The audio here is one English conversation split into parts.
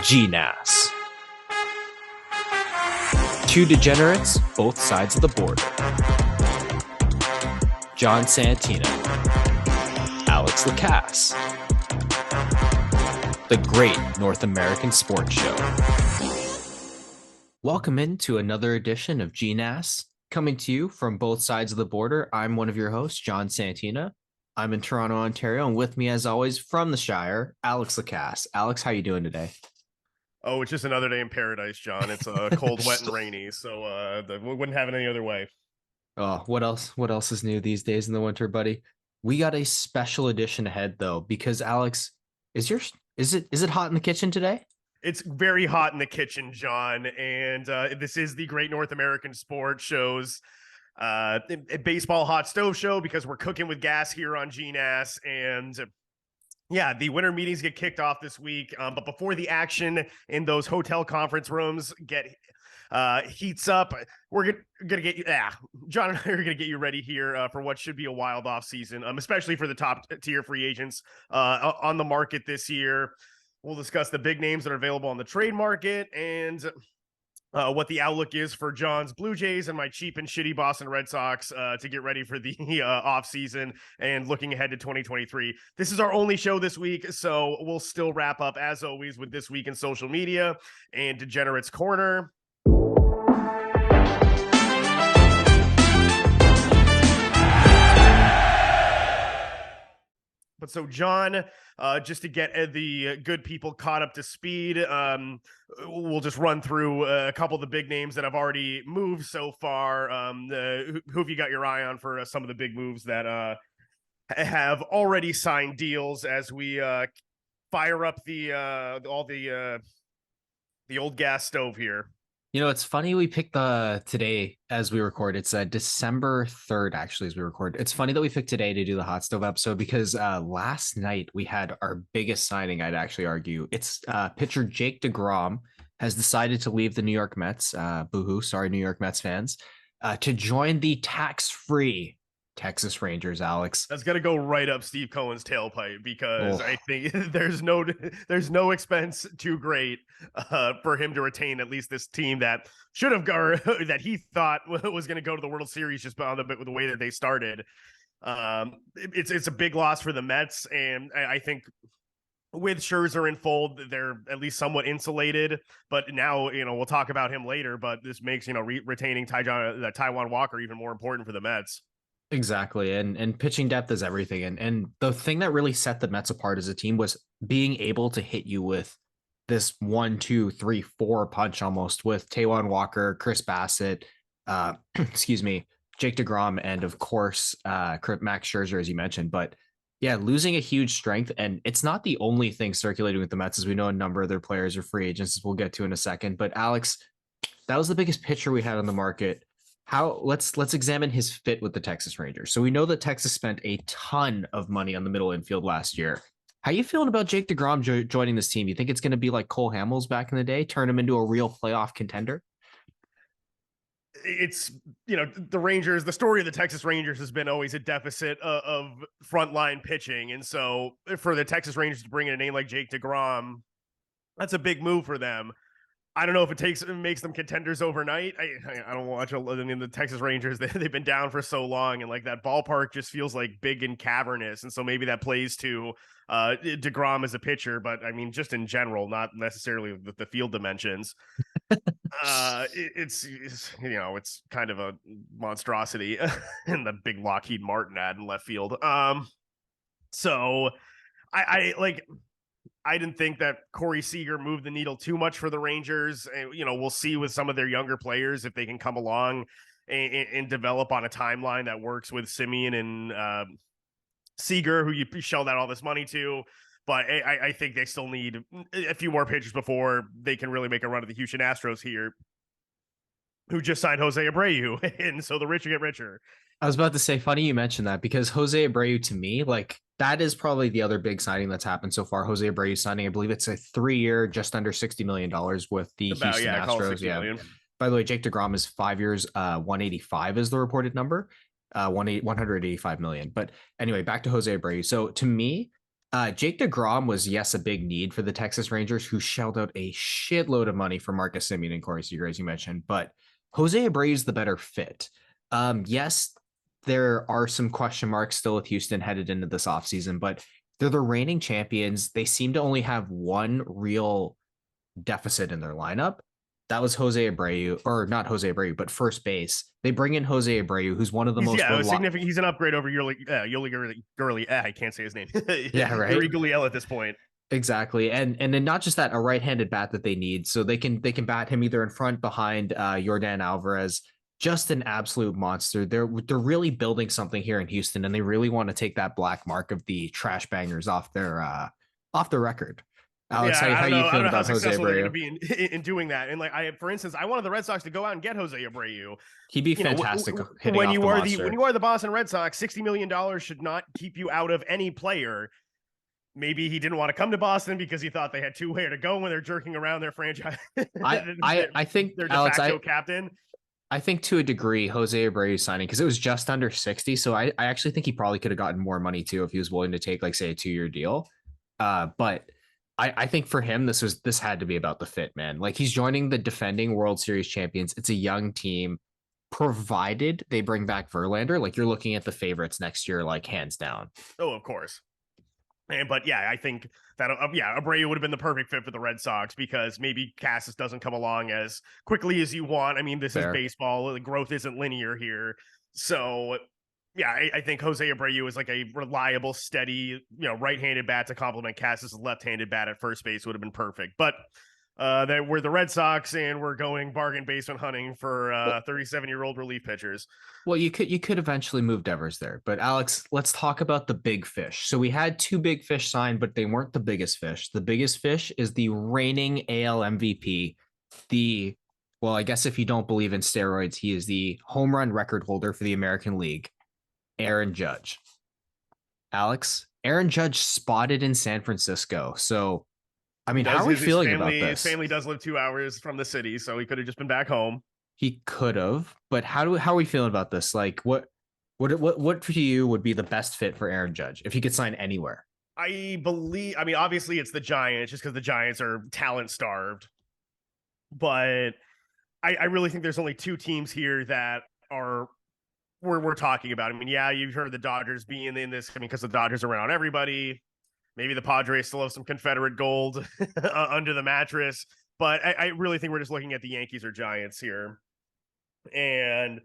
GNASS. Two degenerates, both sides of the border. John Santina, Alex Lacasse. The Great North American Sports Show. Welcome into another edition of GNASS, coming to you from both sides of the border. I'm one of your hosts, John Santina. I'm in Toronto, Ontario, and with me, as always, from the Shire, Alex Lacasse. Alex, how you doing today? Oh, it's just another day in paradise, John. It's cold, wet, and rainy, so we wouldn't have it any other way. Oh, what else? What else is new these days in the winter, buddy? We got a special edition ahead though, because Alex, is it hot in the kitchen today? It's very hot in the kitchen, John, and this is the Great North American Sports Show's baseball hot stove show because we're cooking with gas here on GNAS, and yeah, the winter meetings get kicked off this week. But before the action in those hotel conference rooms heats up, we're gonna get you. John and I are gonna get you ready here for what should be a wild off season, especially for the top tier free agents on the market this year. We'll discuss the big names that are available on the trade market and what the outlook is for John's Blue Jays and my cheap and shitty Boston Red Sox to get ready for the off season and looking ahead to 2023. This is our only show this week, so we'll still wrap up as always with This Week in Social Media and Degenerates Corner. But so, John, just to get the good people caught up to speed, we'll just run through a couple of the big names that have already moved so far. Who have you got your eye on for some of the big moves that have already signed deals as we fire up the old gas stove here? You know, it's funny we picked today as we record. It's December 3rd, actually, as we record. It's funny that we picked today to do the hot stove episode because last night we had our biggest signing, I'd actually argue. It's pitcher Jake DeGrom has decided to leave the New York Mets, boohoo, sorry, New York Mets fans, to join the tax-free Texas Rangers, Alex. That's gonna go right up Steve Cohen's tailpipe because I think there's no expense too great for him to retain at least this team that should have that he thought was going to go to the World Series just on the way that they started. It's a big loss for the Mets, and I think with Scherzer in fold, they're at least somewhat insulated. But now, we'll talk about him later. But this makes retaining Taijuan Walker even more important for the Mets. Exactly. And pitching depth is everything. And the thing that really set the Mets apart as a team was being able to hit you with this 1, 2, 3, 4 punch almost with Taijuan Walker, Chris Bassett, excuse me, Jake DeGrom, and of course, Max Scherzer, as you mentioned. But yeah, losing a huge strength. And it's not the only thing circulating with the Mets, as we know a number of their players are free agents, as we'll get to in a second. But Alex, that was the biggest pitcher we had on the market. Let's examine his fit with the Texas Rangers. So we know that Texas spent a ton of money on the middle infield last year. How you feeling about Jake DeGrom joining this team? You think it's going to be like Cole Hamels back in the day, turn him into a real playoff contender? It's, the Rangers, the story of the Texas Rangers has been always a deficit of frontline pitching. And so for the Texas Rangers to bring in a name like Jake DeGrom, that's a big move for them. I don't know if it makes them contenders overnight. I don't watch. The Texas Rangers, they've been down for so long, and like that ballpark just feels like big and cavernous, and so maybe that plays to DeGrom as a pitcher. But I mean, just in general, not necessarily the field dimensions. It's kind of a monstrosity in the big Lockheed Martin ad in left field. So I didn't think that Corey Seager moved the needle too much for the Rangers. And, we'll see with some of their younger players if they can come along and develop on a timeline that works with Simeon and Seager, who you shelled out all this money to. But I think they still need a few more pitchers before they can really make a run at the Houston Astros here, who just signed Jose Abreu. And so the richer get richer. I was about to say, funny you mentioned that, because Jose Abreu, to me, like, that is probably the other big signing that's happened so far. Jose Abreu signing, I believe it's a 3-year, just under $60 million with the Houston Astros. Yeah. By the way, Jake DeGrom is 5 years, 185 is the reported number, 185 million. But anyway, back to Jose Abreu. So to me, Jake DeGrom was, yes, a big need for the Texas Rangers, who shelled out a shitload of money for Marcus Semien and Corey Seager, as you mentioned, but Jose Abreu is the better fit. Yes, there are some question marks still with Houston headed into this offseason, but they're the reigning champions. They seem to only have one real deficit in their lineup. That was Jose Abreu, or not Jose Abreu, but first base. They bring in Jose Abreu, who's one of the most significant. He's an upgrade over Yuli Gurley. I can't say his name. Yeah, right. Yuri Gurriel at this point. Exactly, and then not just that, a right-handed bat that they need, so they can bat him either in front, behind Yordan Alvarez. Just an absolute monster. They're really building something here in Houston, and they really want to take that black mark of the trash bangers off the record. Alex, Yeah, how I don't you know. I feeling don't know how about Jose successful they're going to Abreu? be in doing that. And for instance, I wanted the Red Sox to go out and get Jose Abreu. He'd be fantastic hitting When off you the are monster. when you are the Boston Red Sox, $60 million should not keep you out of any player. Maybe he didn't want to come to Boston because he thought they had two way to go when they're jerking around their franchise. I think, their de Alex, facto captain. I think to a degree, Jose Abreu signing, because it was just under 60. So I actually think he probably could have gotten more money too if he was willing to take, like, say, a 2-year deal. But I think for him, this had to be about the fit, man. Like, he's joining the defending World Series champions. It's a young team. Provided they bring back Verlander, like, you're looking at the favorites next year, like, hands down. Oh, of course. But yeah, I think that Abreu would have been the perfect fit for the Red Sox because maybe Cassis doesn't come along as quickly as you want. I mean, this Fair. is baseball; the growth isn't linear here. So yeah, I think Jose Abreu is like a reliable, steady, right-handed bat to complement Cassis' left-handed bat at first base would have been perfect. But that we're the Red Sox and we're going bargain basement hunting for 37-year-old relief pitchers. Well, you could eventually move Devers there, but Alex, let's talk about the big fish. So we had two big fish signed, but they weren't the biggest fish. The biggest fish is the reigning AL MVP. Well, I guess if you don't believe in steroids, he is the home run record holder for the American League, Aaron Judge. Alex, Aaron Judge spotted in San Francisco. So, I mean, how are we feeling about this? His family does live 2 hours from the city, so he could have just been back home. He could have, but how are we feeling about this? Like, what for you would be the best fit for Aaron Judge if he could sign anywhere? I mean, obviously it's the Giants, just because the Giants are talent starved. But I really think there's only two teams here that are we're talking about. I mean, yeah, you've heard the Dodgers being in this. I mean, because the Dodgers are around everybody. Maybe the Padres still have some Confederate gold under the mattress. But I really think we're just looking at the Yankees or Giants here. And,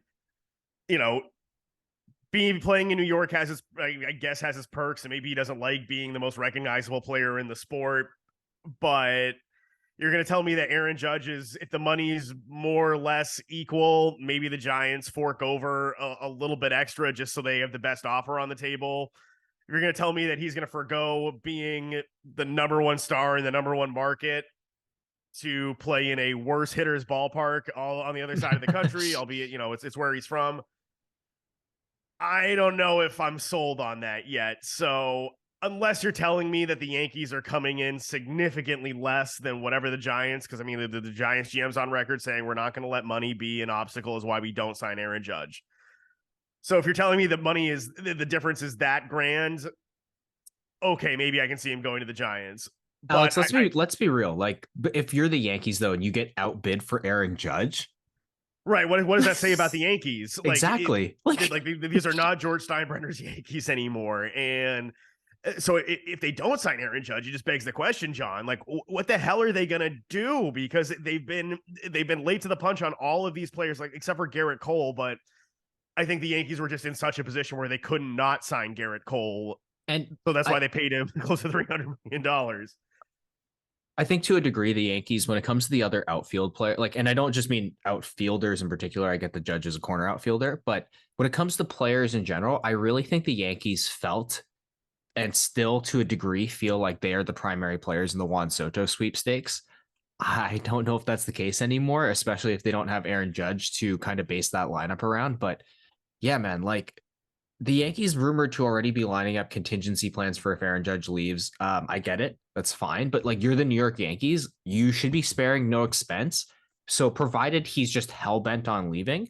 playing in New York has its, I guess, has its perks. And maybe he doesn't like being the most recognizable player in the sport. But you're going to tell me that Aaron Judge is, if the money's more or less equal, maybe the Giants fork over a little bit extra just so they have the best offer on the table. You're going to tell me that he's going to forego being the number one star in the number one market to play in a worse hitter's ballpark all on the other side of the country, albeit, it's where he's from. I don't know if I'm sold on that yet. So unless you're telling me that the Yankees are coming in significantly less than whatever the Giants, because I mean, the Giants GM's on record saying we're not going to let money be an obstacle is why we don't sign Aaron Judge. So if you're telling me that money is the difference is that grand, okay, maybe I can see him going to the Giants. Alex, let's be real. Like, if you're the Yankees though, and you get outbid for Aaron Judge, right? What does that say about the Yankees? Exactly. These are not George Steinbrenner's Yankees anymore. And so if they don't sign Aaron Judge, it just begs the question, John. Like, what the hell are they gonna do? Because they've been late to the punch on all of these players, like except for Garrett Cole. But I think the Yankees were just in such a position where they could not sign Garrett Cole, and so that's why they paid him close to $300 million. I think to a degree, the Yankees, when it comes to the other outfield player, like, and I don't just mean outfielders in particular, I get the Judge as a corner outfielder, but when it comes to players in general, I really think the Yankees felt and still to a degree feel like they are the primary players in the Juan Soto sweepstakes. I don't know if that's the case anymore, especially if they don't have Aaron Judge to kind of base that lineup around. But yeah, man, like, the Yankees rumored to already be lining up contingency plans for if Aaron Judge leaves. I get it. That's fine. But like, you're the New York Yankees. You should be sparing no expense. So provided he's just hell bent on leaving,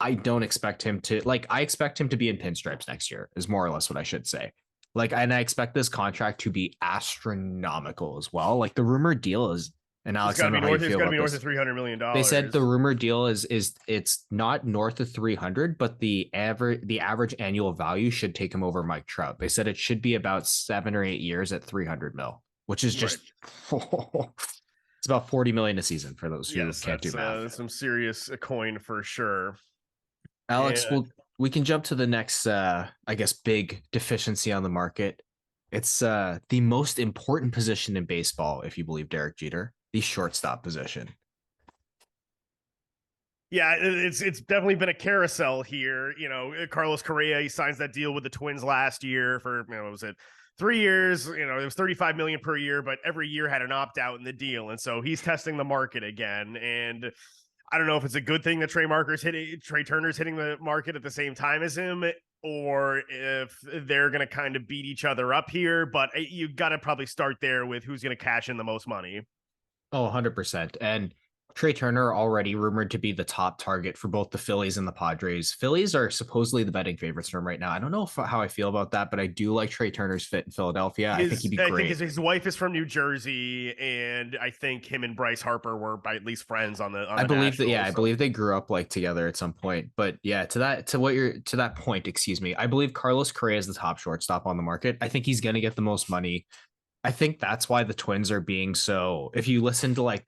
I don't expect him to, like, I expect him to be in pinstripes next year is more or less what I should say. Like, and I expect this contract to be astronomical as well. Like the rumored deal is, and It's Alex, I got to don't be know how you north. It's feel got to about be north of this. $300 million. They said the rumored deal is it's not north of 300, but the average annual value should take him over Mike Trout. They said it should be about 7 or 8 years at 300 mil, which is Right. just it's about 40 million a season for those who Yes, can't do that's math. some serious coin for sure. Alex, And we can jump to the next I guess big deficiency on the market. It's the most important position in baseball, if you believe Derek Jeter, the shortstop position. yeah, it's definitely been a carousel here. Carlos Correa, he signs that deal with the Twins last year for, what was it, 3 years? It was 35 million per year, but every year had an opt out in the deal, and so he's testing the market again. And I don't know if it's a good thing that Trey Turner's hitting the market at the same time as him, or if they're going to kind of beat each other up here. But you got to probably start there with who's going to cash in the most money. Oh, 100%. And Trey Turner already rumored to be the top target for both the Phillies and the Padres. Phillies are supposedly the betting favorites for him right now. I don't know how I feel about that, but I do like Trey Turner's fit in Philadelphia. I think he'd be I think great. his wife is from New Jersey, and I think him and Bryce Harper were at least friends on the I believe that, yeah, Nationals. I So believe they grew up like together at some point. But yeah, to that point, excuse me, I believe Carlos Correa is the top shortstop on the market. I think he's going to get the most money. I think that's why the Twins are being so. If you listen to like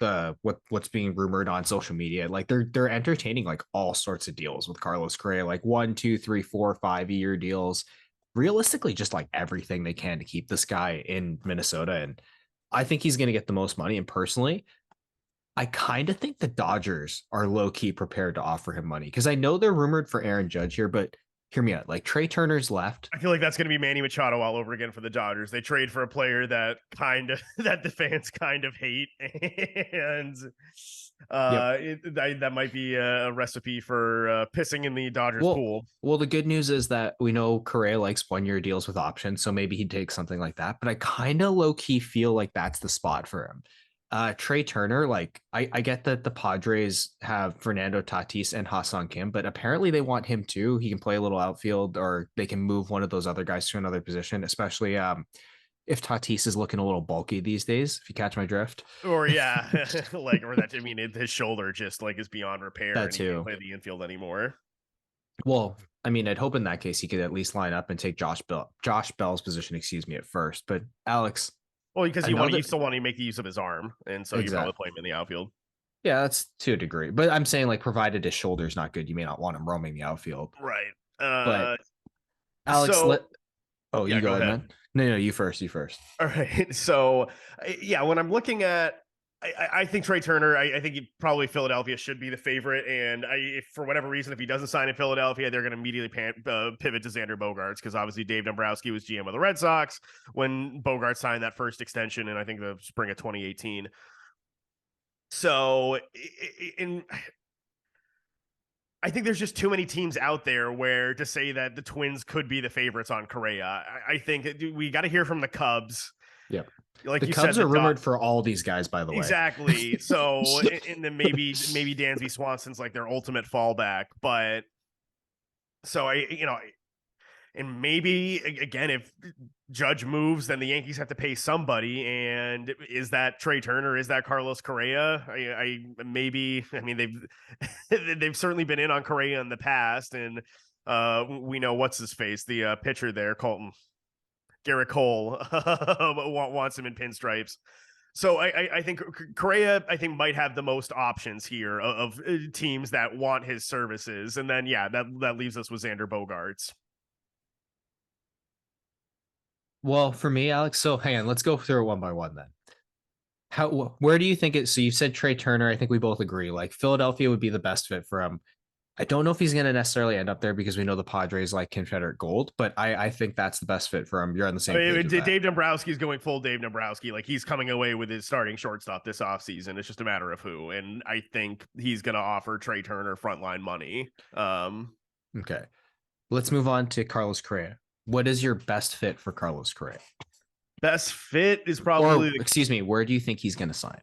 what's being rumored on social media, like they're entertaining like all sorts of deals with Carlos Correa, like 1, 2, 3, 4, 5 year deals. Realistically, just like everything they can to keep this guy in Minnesota, and I think he's going to get the most money. And personally, I kind of think the Dodgers are low key prepared to offer him money because I know they're rumored for Aaron Judge here, but hear me out. Like Trey Turner's left. I feel like that's going to be Manny Machado all over again for the Dodgers. They trade for a player that that the fans kind of hate, and Yep. that might be a recipe for pissing in the Dodgers Well, pool. well, the good news is that we know Correa likes 1 year deals with options, so maybe he'd take something like that. But I kind of low key feel like that's the spot for him. Trey Turner, like I get that the Padres have Fernando Tatis and Hassan Kim, but apparently they want him too. He can play a little outfield, or they can move one of those other guys to another position, especially if Tatis is looking a little bulky these days. If you catch my drift, Or yeah, or that. I mean, his shoulder just like is beyond repair, that and he can't too. play the infield anymore. Well, I mean, I'd hope in that case he could at least line up and take Josh Bell's position, excuse me, at first. But Alex, Well, because I know you that still want to make use of his arm, and so you probably exactly. play him in the outfield. Yeah, that's to a degree. But I'm saying like provided his shoulder's not good, you may not want him roaming the outfield. Right. But Alex, So you yeah, go go ahead, ahead. man. No, you first. You first. All right. So, yeah, when I'm looking at, I think Trey Turner, I think probably Philadelphia should be the favorite. And if for whatever reason, if he doesn't sign in Philadelphia, they're going to immediately pivot to Xander Bogaerts, because obviously Dave Dombrowski was GM of the Red Sox when Bogaerts signed that first extension in, I think, the spring of 2018. So, I think there's just too many teams out there where to say that the Twins could be the favorites on Correa. I think we got to hear from the Cubs. Yep. Like The you said, Cubs are rumored for all these guys, by the way. exactly. So, and then maybe Dansby Swanson's like their ultimate fallback. But so and maybe again, if Judge moves, then the Yankees have to pay somebody. And is that Trey Turner? Is that Carlos Correa? Maybe. I mean, they've certainly been in on Correa in the past, and we know what's his face, the pitcher there, Garrett Cole, wants him in pinstripes. So I think Correa, I think, might have the most options here of teams that want his services. And then, yeah, that leaves us with Xander Bogaerts. Well, for me, Alex, so hang on, let's go through it one by one then. Where do you think it? So you said Trey Turner. I think we both agree. Like Philadelphia would be the best fit for him. I don't know if he's going to necessarily end up there because we know the Padres like Confederate gold, but I think that's the best fit for him. You're on the I same mean, page with that. Dave Dombrowski is going full Dave Dombrowski. Like, he's coming away with his starting shortstop this offseason. It's just a matter of who. And I think he's going to offer Trey Turner frontline money. Okay. Let's move on to Carlos Correa. What is your best fit for Carlos Correa? Best fit is probably Or excuse me, where do you think he's going to sign?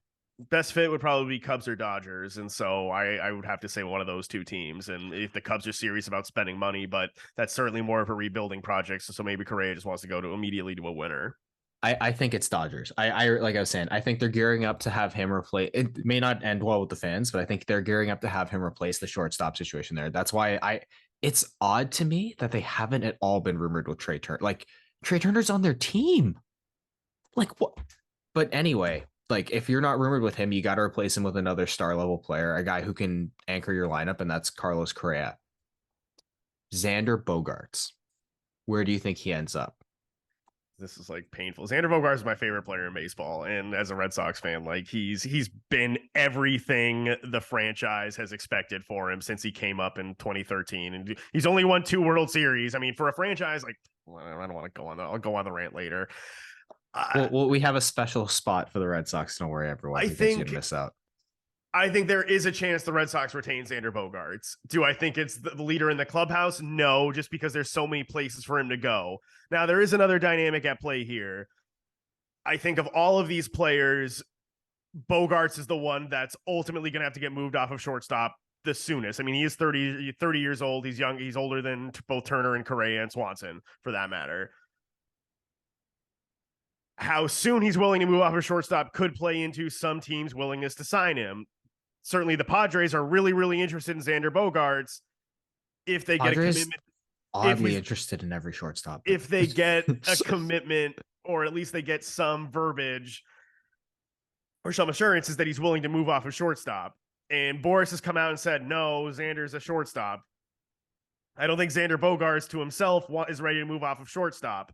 Best fit would probably be Cubs or Dodgers, and so I would have to say one of those two teams. And if the Cubs are serious about spending money, but that's certainly more of a rebuilding project, so maybe Correa just wants to go to immediately to a winner. I think it's Dodgers. I like I was saying, I think they're gearing up to have him replace. It may not end well with the fans, but I think they're gearing up to have him replace the shortstop situation there. That's why it's odd to me that they haven't at all been rumored with Trey Turner. Like Trey Turner's on their team. Like what? But anyway, like if you're not rumored with him, you got to replace him with another star level player, a guy who can anchor your lineup, and that's Carlos Correa. Xander Bogaerts. Where do you think he ends up? This is like painful. Xander Bogaerts is my favorite player in baseball, and as a Red Sox fan, like he's been everything the franchise has expected for him since he came up in 2013, and he's only won 2 World Series. I mean, for a franchise, like I don't want to go on. I'll go on the rant later. Well, we have a special spot for the Red Sox. Don't worry, everyone. Because you're gonna miss out. I think there is a chance the Red Sox retain Xander Bogaerts. Do I think it's the leader in the clubhouse? No, just because there's so many places for him to go. Now, there is another dynamic at play here. I think of all of these players, Bogaerts is the one that's ultimately going to have to get moved off of shortstop the soonest. I mean, he is 30 years old. He's young. He's older than both Turner and Correa and Swanson, for that matter. How soon he's willing to move off of shortstop could play into some teams' willingness to sign him. Certainly the Padres are really, really interested in Xander Bogaerts if they get a commitment. Oddly interested in every shortstop. If they get a commitment, or at least they get some verbiage or some assurances that he's willing to move off of shortstop. And Boris has come out and said, no, Xander's a shortstop. I don't think Xander Bogaerts to himself is ready to move off of shortstop.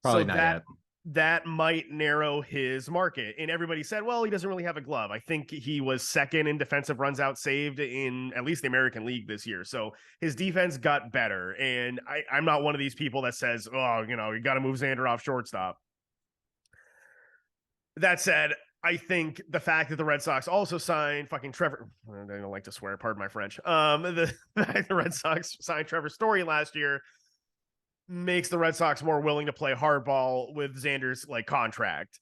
Probably not yet. That might narrow his market. And everybody said, well, he doesn't really have a glove. I think he was second in defensive runs out saved in at least the American League this year. So his defense got better. And I'm not one of these people that says, oh, you got to move Xander off shortstop. That said, I think the fact that the Red Sox also signed fucking Trevor, I don't like to swear, pardon my French. The Red Sox signed Trevor Story last year makes the Red Sox more willing to play hardball with Xander's like contract.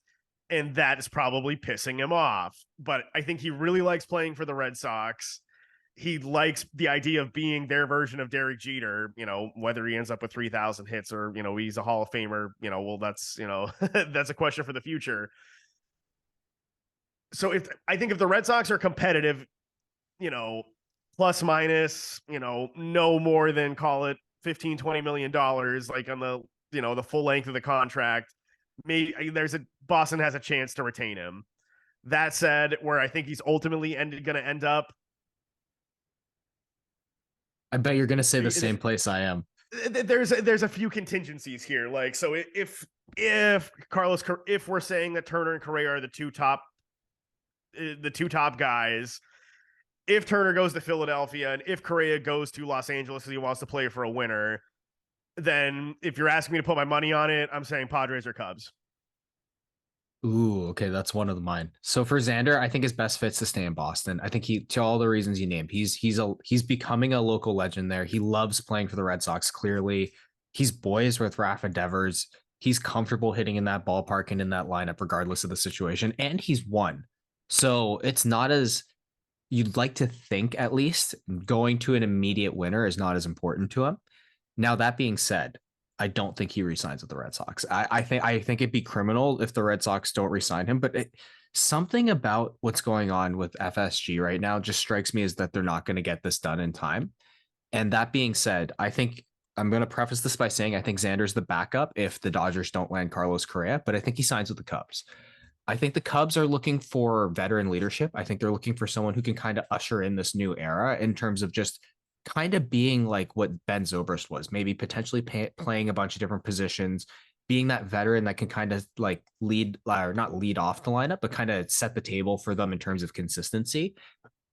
And that is probably pissing him off. But I think he really likes playing for the Red Sox. He likes the idea of being their version of Derek Jeter, whether he ends up with 3,000 hits or, he's a Hall of Famer, well, that's, that's a question for the future. So I think if the Red Sox are competitive, plus minus, no more than call it 15-20 million dollars, like on the the full length of the contract, maybe Boston has a chance to retain him. That said, where I think he's ultimately going to end up, I bet you're going to say the same place I am. There's a few contingencies here. Like, so if we're saying that Turner and Correa are the two top guys, if Turner goes to Philadelphia and if Correa goes to Los Angeles because he wants to play for a winner, then if you're asking me to put my money on it, I'm saying Padres or Cubs. Ooh, okay, that's one of mine. So for Xander, I think his best fit's to stay in Boston. I think to all the reasons you named, he's becoming a local legend there. He loves playing for the Red Sox. Clearly, he's boys with Rafa Devers. He's comfortable hitting in that ballpark and in that lineup, regardless of the situation. And he's won. So it's not as you'd like to think, at least going to an immediate winner is not as important to him. Now, that being said, I don't think he resigns with the Red Sox. I think it'd be criminal if the Red Sox don't resign him, but something about what's going on with FSG right now just strikes me as that they're not going to get this done in time. And that being said, I think I'm going to preface this by saying I think Xander's the backup if the Dodgers don't land Carlos Correa, but I think he signs with the Cubs. I think the Cubs are looking for veteran leadership. I think they're looking for someone who can kind of usher in this new era in terms of just kind of being like what Ben Zobrist was, maybe potentially playing a bunch of different positions, being that veteran that can kind of like lead or not lead off the lineup, but kind of set the table for them in terms of consistency.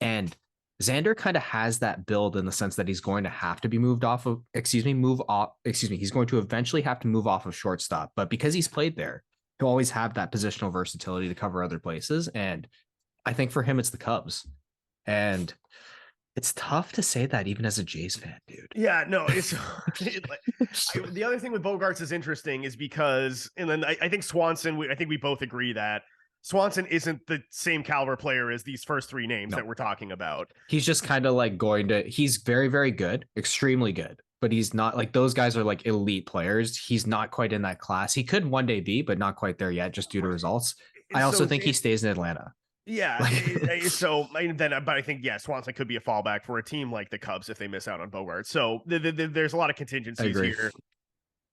And Xander kind of has that build in the sense that he's going to have to be he's going to eventually have to move off of shortstop, but because he's played there, he'll always have that positional versatility to cover other places. And I think for him, it's the Cubs. And it's tough to say that even as a Jays fan, dude. Yeah, no, it's the other thing with Bogaerts is interesting is because, and then I think Swanson, I think we both agree that Swanson isn't the same caliber player as these first three names that No, we're talking about. he's just kind of like he's very, very good, extremely good, but he's not like those guys are like elite players. He's not quite in that class. He could one day be, but not quite there yet, just due to Right. results. I also So think he stays in Atlanta. yeah, Like, but I think Swanson could be a fallback for a team like the Cubs if they miss out on Bogart. So there's a lot of I contingencies agree. here.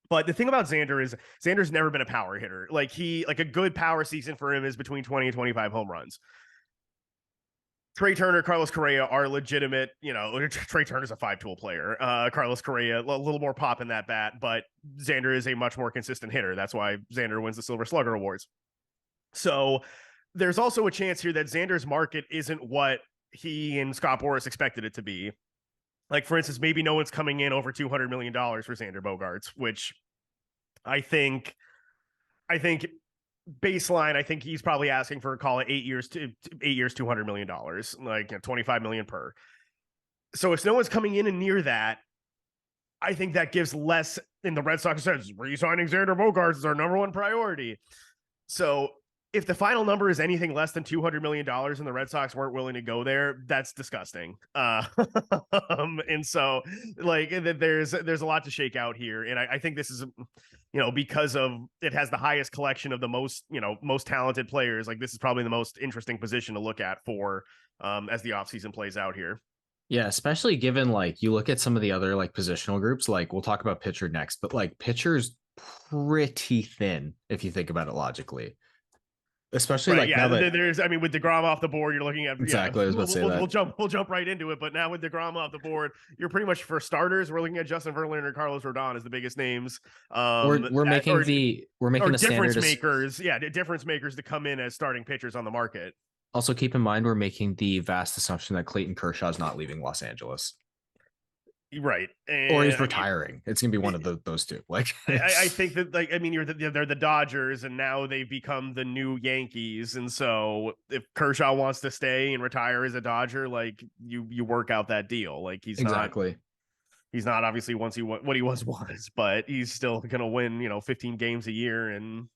But the thing about Xander is Xander's never been a power hitter. Like a good power season for him is between 20 and 25 home runs. Trey Turner, Carlos Correa are legitimate. Trey Turner's a 5-tool player. Carlos Correa, a little more pop in that bat, but Xander is a much more consistent hitter. That's why Xander wins the Silver Slugger Awards. So there's also a chance here that Xander's market isn't what he and Scott Boras expected it to be. Like, for instance, maybe no one's coming in over $200 million for Xander Bogaerts, which I think baseline, I think he's probably asking for, call it 8 years, $200 million, like 25 million per. So if no one's coming in and near that, I think that gives less. In the Red Sox says re-signing Xander Bogaerts is our number one priority. So if the final number is anything less than $200 million and the Red Sox weren't willing to go there, that's disgusting. And so like there's a lot to shake out here. And I think this is, because of it has the highest collection of the most talented players. Like this is probably the most interesting position to look at for as the offseason plays out here. yeah, especially given like you look at some of the other like positional groups, like we'll talk about pitcher next, but like pitcher's pretty thin if you think about it logically. Especially Right. like Yeah. now that With DeGrom off the board, you're looking at exactly, I was about to say that. We'll jump right into it. But now with DeGrom off the board, you're pretty much for starters. We're looking at Justin Verlander and Carlos Rodon as the biggest names. We're making or the difference standard makers. Yeah, difference makers to come in as starting pitchers on the market. also keep in mind we're making the vast assumption that Clayton Kershaw is not leaving Los Angeles. Right. Or he's And retiring. It's gonna be one of those two. Like I think that they're the Dodgers and now they've become the new Yankees. And so if Kershaw wants to stay and retire as a Dodger, like you work out that deal. Like he's not obviously what he once was, but he's still gonna win 15 games a year, and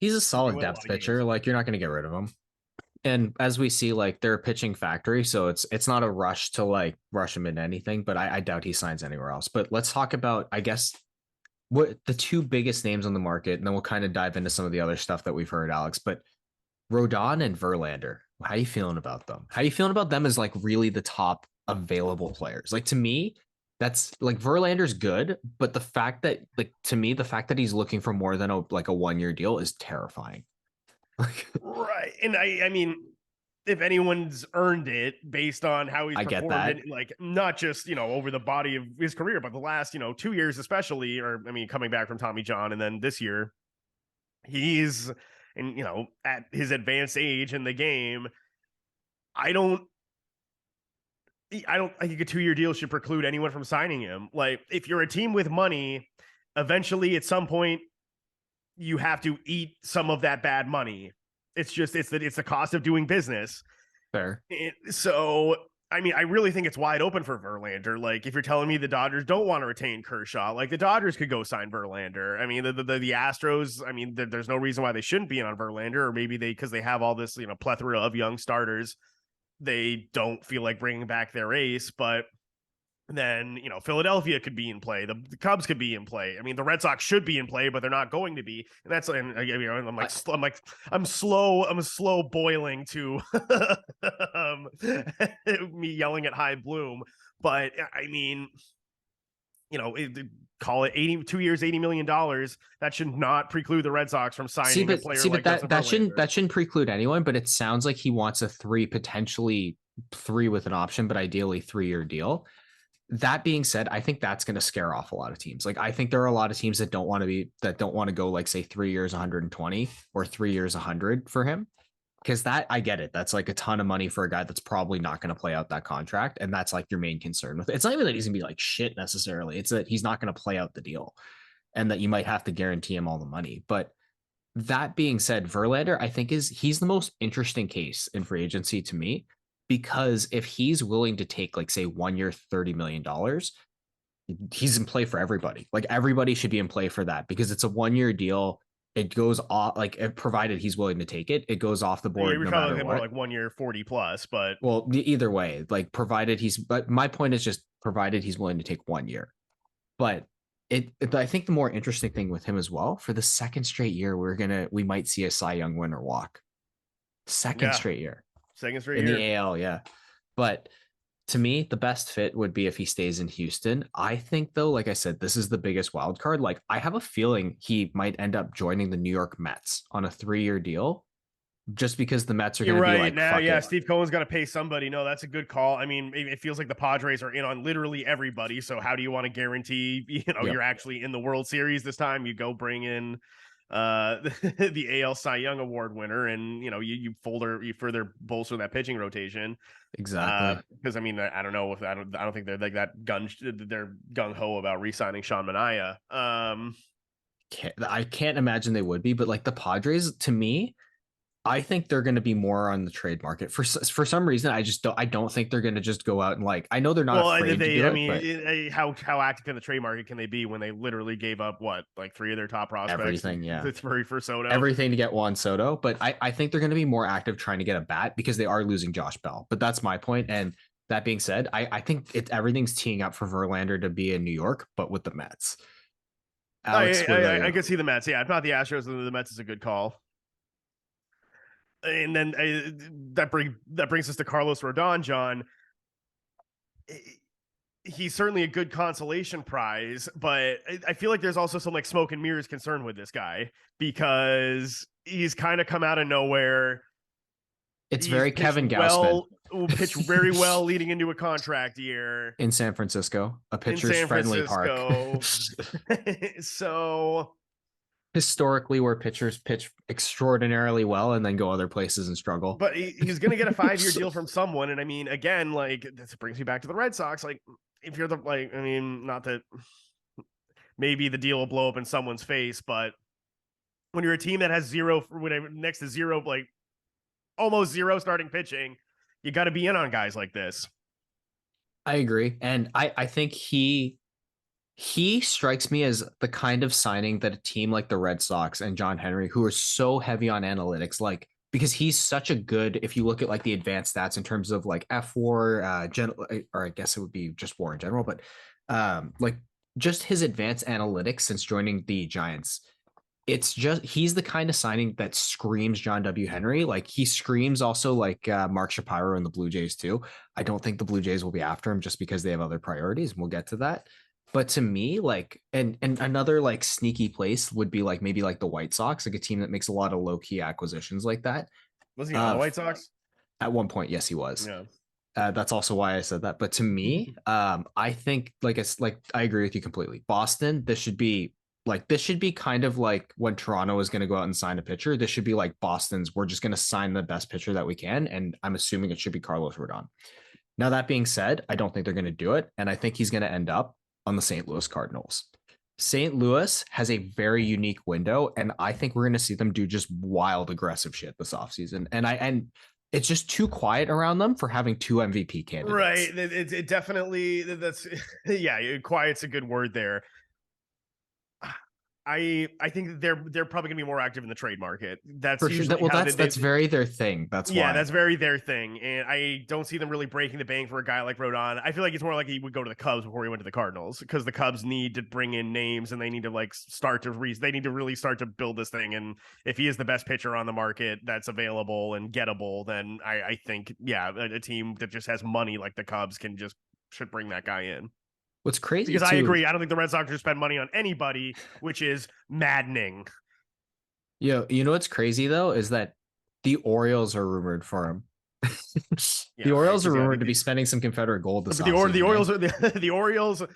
he's a solid depth pitcher. Like you're not gonna get rid of him. And as we see, like they're a pitching factory, so it's not a rush to like rush him into anything, but I doubt he signs anywhere else. But let's talk about, I guess, what the two biggest names on the market, and then we'll kind of dive into some of the other stuff that we've heard, Alex. But Rodon and Verlander, how you feeling about them? How you feeling about them as like really the top available players? Like to me, that's like Verlander's good, but the fact that the fact that he's looking for more than a 1-year deal is terrifying. Right. And I mean, if anyone's earned it based on how he's performed, like not just over the body of his career, but the last 2 years especially, or I mean, coming back from Tommy John, and then this year, he's at his advanced age in the game. I think a 2-year deal should preclude anyone from signing him. Like if you're a team with money, eventually at some point you have to eat some of that bad money. It's the cost of doing business. Fair. So, I mean, I really think it's wide open for Verlander. Like, if you're telling me the Dodgers don't want to retain Kershaw, like the Dodgers could go sign Verlander. I mean, the Astros, I mean, there's no reason why they shouldn't be in on Verlander, or maybe because they have all this, plethora of young starters, they don't feel like bringing back their ace, but then Philadelphia could be in play, the Cubs could be in play. I mean, the Red Sox should be in play, but they're not going to be. And that's I'm slow boiling to me yelling at High Bloom. But I mean, call it 2 years, $80 million. That should not preclude the Red Sox from signing a player like that shouldn't preclude anyone. But it sounds like he wants a potentially three with an option, but ideally 3-year deal. That being said, I think that's going to scare off a lot of teams. Like I think there are a lot of teams that don't want to go like say 3 years 120 or 3 years 100 for him, because that I get it. That's like a ton of money for a guy that's probably not going to play out that contract, and that's like your main concern with it. It's not even that he's going to be like shit necessarily. It's that he's not going to play out the deal, and that you might have to guarantee him all the money. But that being said, Verlander, I think he's the most interesting case in free agency to me. Because if he's willing to take like say 1 year, $30 million, he's in play for everybody. Like everybody should be in play for that because it's a 1-year deal. it goes off like provided he's willing to take it, it goes off the board You're no probably matter looking more what. like 1 year, 40 plus, but Well, either way, like provided he's, but my point is just provided he's willing to take 1 year. But I think the more interesting thing with him as well, for the second straight year, we might see a Cy Young winner walk. Second yeah, straight year second straight in the year. AL, yeah. But to me, the best fit would be if he stays in Houston. I think though, like I said, this is the biggest wild card. Like I have a feeling he might end up joining the New York Mets on a 3-year deal, just because the Mets are You're going to be right. like, Now, fuck yeah, it, Steve Cohen's got to pay somebody. No, that's a good call. I mean, it feels like the Padres are in on literally everybody. So how do you want to guarantee, yep, you're actually in the World Series this time? You go bring in the AL Cy Young Award winner, and you further bolster that pitching rotation. exactly. Because I mean, I don't know if I don't think they're like they're gung ho about re-signing Sean Manaea. I can't imagine they would be, but like the Padres, to me, I think they're going to be more on the trade market for some reason. I don't think they're going to just go out and like, I know they're not Well, afraid to do I it, mean, but how active in the trade market can they be when they literally gave up what, like 3 of their top prospects everything, yeah, for Soto? everything to get Juan Soto. But I think they're going to be more active trying to get a bat because they are losing Josh Bell. But that's my point. And that being said, I think everything's teeing up for Verlander to be in New York, but with the Mets. Alex, what about I you? can see the Mets. Yeah, if not the Astros, then the Mets is a good call. And then that brings us to Carlos Rodon, John. He's certainly a good consolation prize, but I feel like there's also some like smoke and mirrors concern with this guy because he's kind of come out of nowhere. It's He's very Kevin Gausman pitched very well leading into a contract year in San Francisco, a in pitcher's San friendly park. Francisco. So Historically, where pitchers pitch extraordinarily well and then go other places and struggle. but he's going to get a 5-year deal from someone. And I mean, again, like this brings me back to the Red Sox. Like, if you're I mean, not that maybe the deal will blow up in someone's face, but when you're a team that has next to zero, like almost zero starting pitching, you got to be in on guys like this. I agree. And I think he strikes me as the kind of signing that a team like the Red Sox and John Henry, who are so heavy on analytics, like because he's such a good, if you look at like the advanced stats in terms of like F4, or I guess it would be just WAR in general, but like just his advanced analytics since joining the Giants, it's just he's the kind of signing that screams John W. Henry. Like he screams also like Mark Shapiro and the Blue Jays too. I don't think the Blue Jays will be after him just because they have other priorities, and we'll get to that. But to me, like, and another like sneaky place would be like maybe like the White Sox, like a team that makes a lot of low key acquisitions like that. Was he on the Uh, White Sox? at one point, yes, he was. Yeah. That's also why I said that. But to me, I think like it's like I agree with you completely. Boston, this should be kind of like when Toronto is going to go out and sign a pitcher. This should be like Boston's. We're just going to sign the best pitcher that we can, and I'm assuming it should be Carlos Rodon. Now that being said, I don't think they're going to do it, and I think he's going to end up on the St. Louis Cardinals. St. Louis has a very unique window, and I think we're going to see them do just wild aggressive shit this offseason. And it's just too quiet around them for having 2 MVP candidates. Right. It definitely that's yeah, quiet's a good word there. I think they're probably gonna be more active in the trade market. That's For sure. usually Well, how that's very their thing. That's yeah, why. that's very their thing, and I don't see them really breaking the bank for a guy like Rodon. I feel like it's more like he would go to the Cubs before he went to the Cardinals because the Cubs need to bring in names and they need to like they need to really start to build this thing. And if he is the best pitcher on the market that's available and gettable, then I think yeah, a team that just has money like the Cubs should bring that guy in. What's crazy Because I too, agree, I don't think the Red Sox should spend money on anybody, which is maddening. you know what's crazy though is that the Orioles are rumored for him. Yeah, The Orioles right, are yeah, rumored to be spending some Confederate gold this the offseason. Orioles are the Orioles. I'm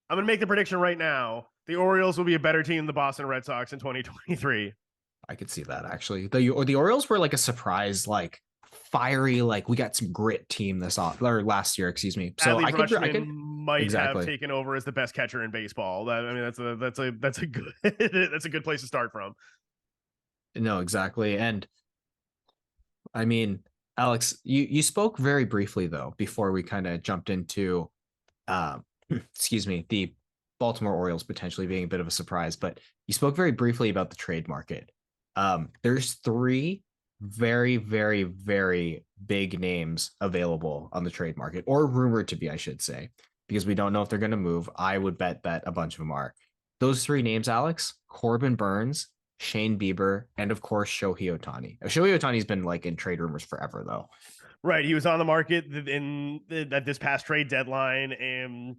gonna make the prediction right now. The Orioles will be a better team than the Boston Red Sox in 2023. I could see that actually. The Orioles were like a surprise, like fiery, like we got some grit team this off or last year, excuse me. So Adley I Rutschman could might exactly. have taken over as the best catcher in baseball. I mean, that's a good that's a good place to start from. No, exactly. And I mean, Alex, you spoke very briefly though before we kind of jumped into excuse me, the Baltimore Orioles potentially being a bit of a surprise, but you spoke very briefly about the trade market. There's three very, very, very big names available on the trade market, or rumored to be, I should say, because we don't know if they're going to move. I would bet that a bunch of them are. Those three names, Alex: Corbin Burns, Shane Bieber, and of course Shohei Ohtani. Shohei Ohtani's been like in trade rumors forever, though. Right. He was on the market at this past trade deadline, and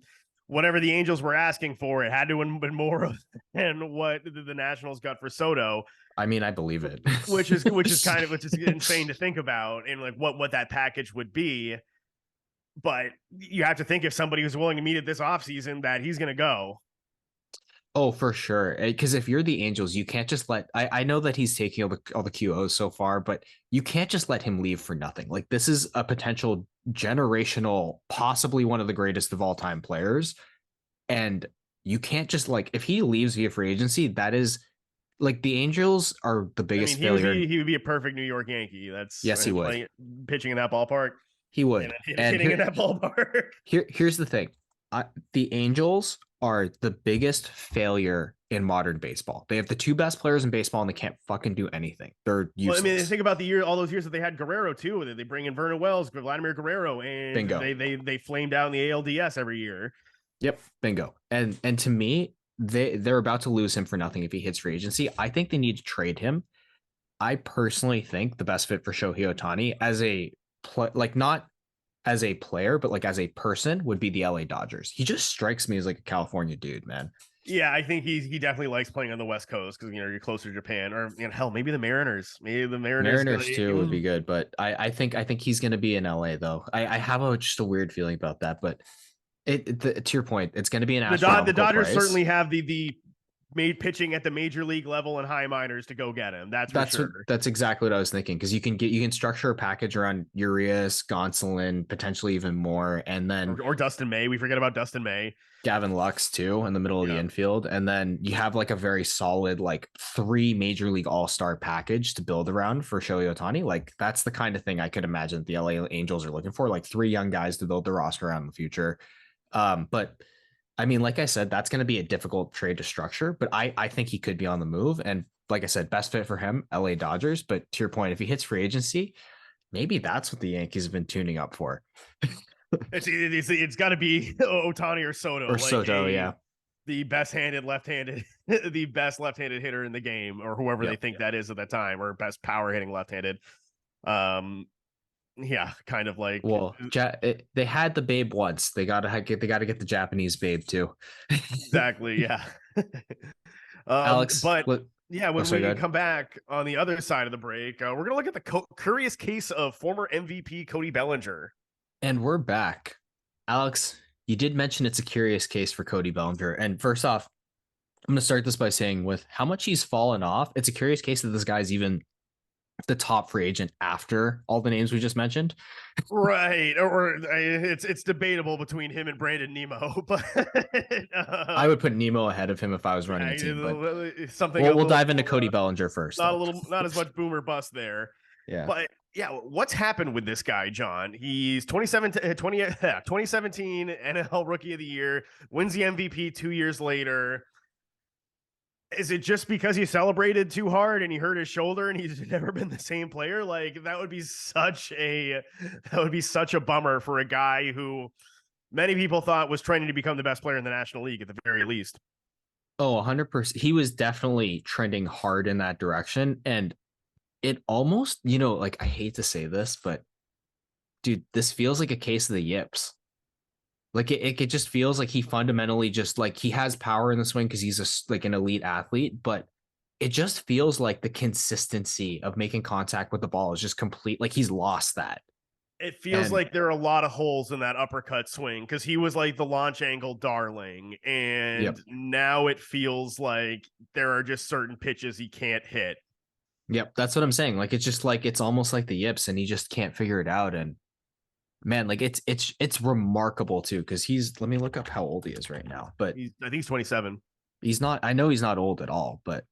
whatever the Angels were asking for, it had to have been more than what the Nationals got for Soto. I mean, I believe it. which is insane to think about, and like what that package would be. But you have to think, if somebody was willing to meet it this offseason, that he's going to go. Oh, for sure. Because if you're the Angels, you can't just let. I know that he's taking all the QOs so far, but you can't just let him leave for nothing. Like, this is a potential generational, possibly one of the greatest of all time players, and you can't just, like, if he leaves via free agency, that is like, the Angels are the biggest failure. He would be a perfect New York Yankee. That's Yes, he would. Pitching in that ballpark. He would. And hitting in that ballpark. Here's the thing. The Angels are the biggest failure in modern baseball. They have the two best players in baseball, and they can't fucking do anything. They're useless. Well, I mean, think about all those years that they had Guerrero too. They bring in Vernon Wells, Vladimir Guerrero, and bingo. They flamed out in the ALDS every year. Yep, bingo. And to me, they're about to lose him for nothing if he hits free agency. I think they need to trade him. I personally think the best fit for Shohei Ohtani as a not as a player, but like as a person, would be the LA Dodgers. He just strikes me as like a California dude, man. Yeah, I think he definitely likes playing on the West Coast because you're closer to Japan, or hell, maybe the Mariners. Maybe the Mariners too would be good, but I think he's going to be in LA though. I have just a weird feeling about that, but to your point, it's going to be an the Dodgers price. Certainly have the made pitching at the major league level and high minors to go get him. That's sure. That's exactly what I was thinking, because you can structure a package around Urias, Gonsolin, potentially even more, and then or Dustin May. We forget about Dustin May, Gavin Lux too in the middle of the infield, and then you have like a very solid like 3 major league all-star package to build around for Shohei Ohtani. Like, that's the kind of thing I could imagine that the LA Angels are looking for, like 3 young guys to build the roster around in the future. But I mean, like I said, that's going to be a difficult trade to structure, but I think he could be on the move. And like I said, best fit for him, LA Dodgers. But to your point, if he hits free agency, maybe that's what the Yankees have been tuning up for. It's got to be Ohtani or Soto. Or like Soto, yeah. The best left-handed hitter in the game, or whoever they think that is at that time, or best power hitting left-handed. Yeah, kind of like, well, they had the Babe once. They gotta get the Japanese Babe too. Exactly. Yeah. Alex, but when we come back on the other side of the break, we're gonna look at the curious case of former MVP Cody Bellinger. And we're back. Alex, you did mention it's a curious case for Cody Bellinger. And first off, I'm gonna start this by saying, with how much he's fallen off, it's a curious case that this guy's even the top free agent after all the names we just mentioned. Right. Or it's debatable between him and Brandon Nemo, but I would put Nemo ahead of him if I was running a team. But we'll dive into Cody Bellinger first. Not as much boom or bust there. Yeah. But yeah, what's happened with this guy, John? He's 2017 NHL Rookie of the Year, wins the MVP 2 years later. Is it just because he celebrated too hard and he hurt his shoulder and he's never been the same player? Like, that would be such a bummer for a guy who many people thought was trending to become the best player in the National League at the very least. Oh, 100%. He was definitely trending hard in that direction. And it almost, like, I hate to say this, but dude, this feels like a case of the yips. Like, it just feels like he fundamentally just, like, he has power in the swing because he's an elite athlete, but it just feels like the consistency of making contact with the ball is just complete. Like, he's lost that. It feels like there are a lot of holes in that uppercut swing, because he was like the launch angle darling, and now it feels like there are just certain pitches he can't hit. Yep, that's what I'm saying. Like, it's just like, it's almost like the yips, and he just can't figure it out. And man, like, it's remarkable too, because let me look up how old he is right now. But I think he's 27. I know he's not old at all, but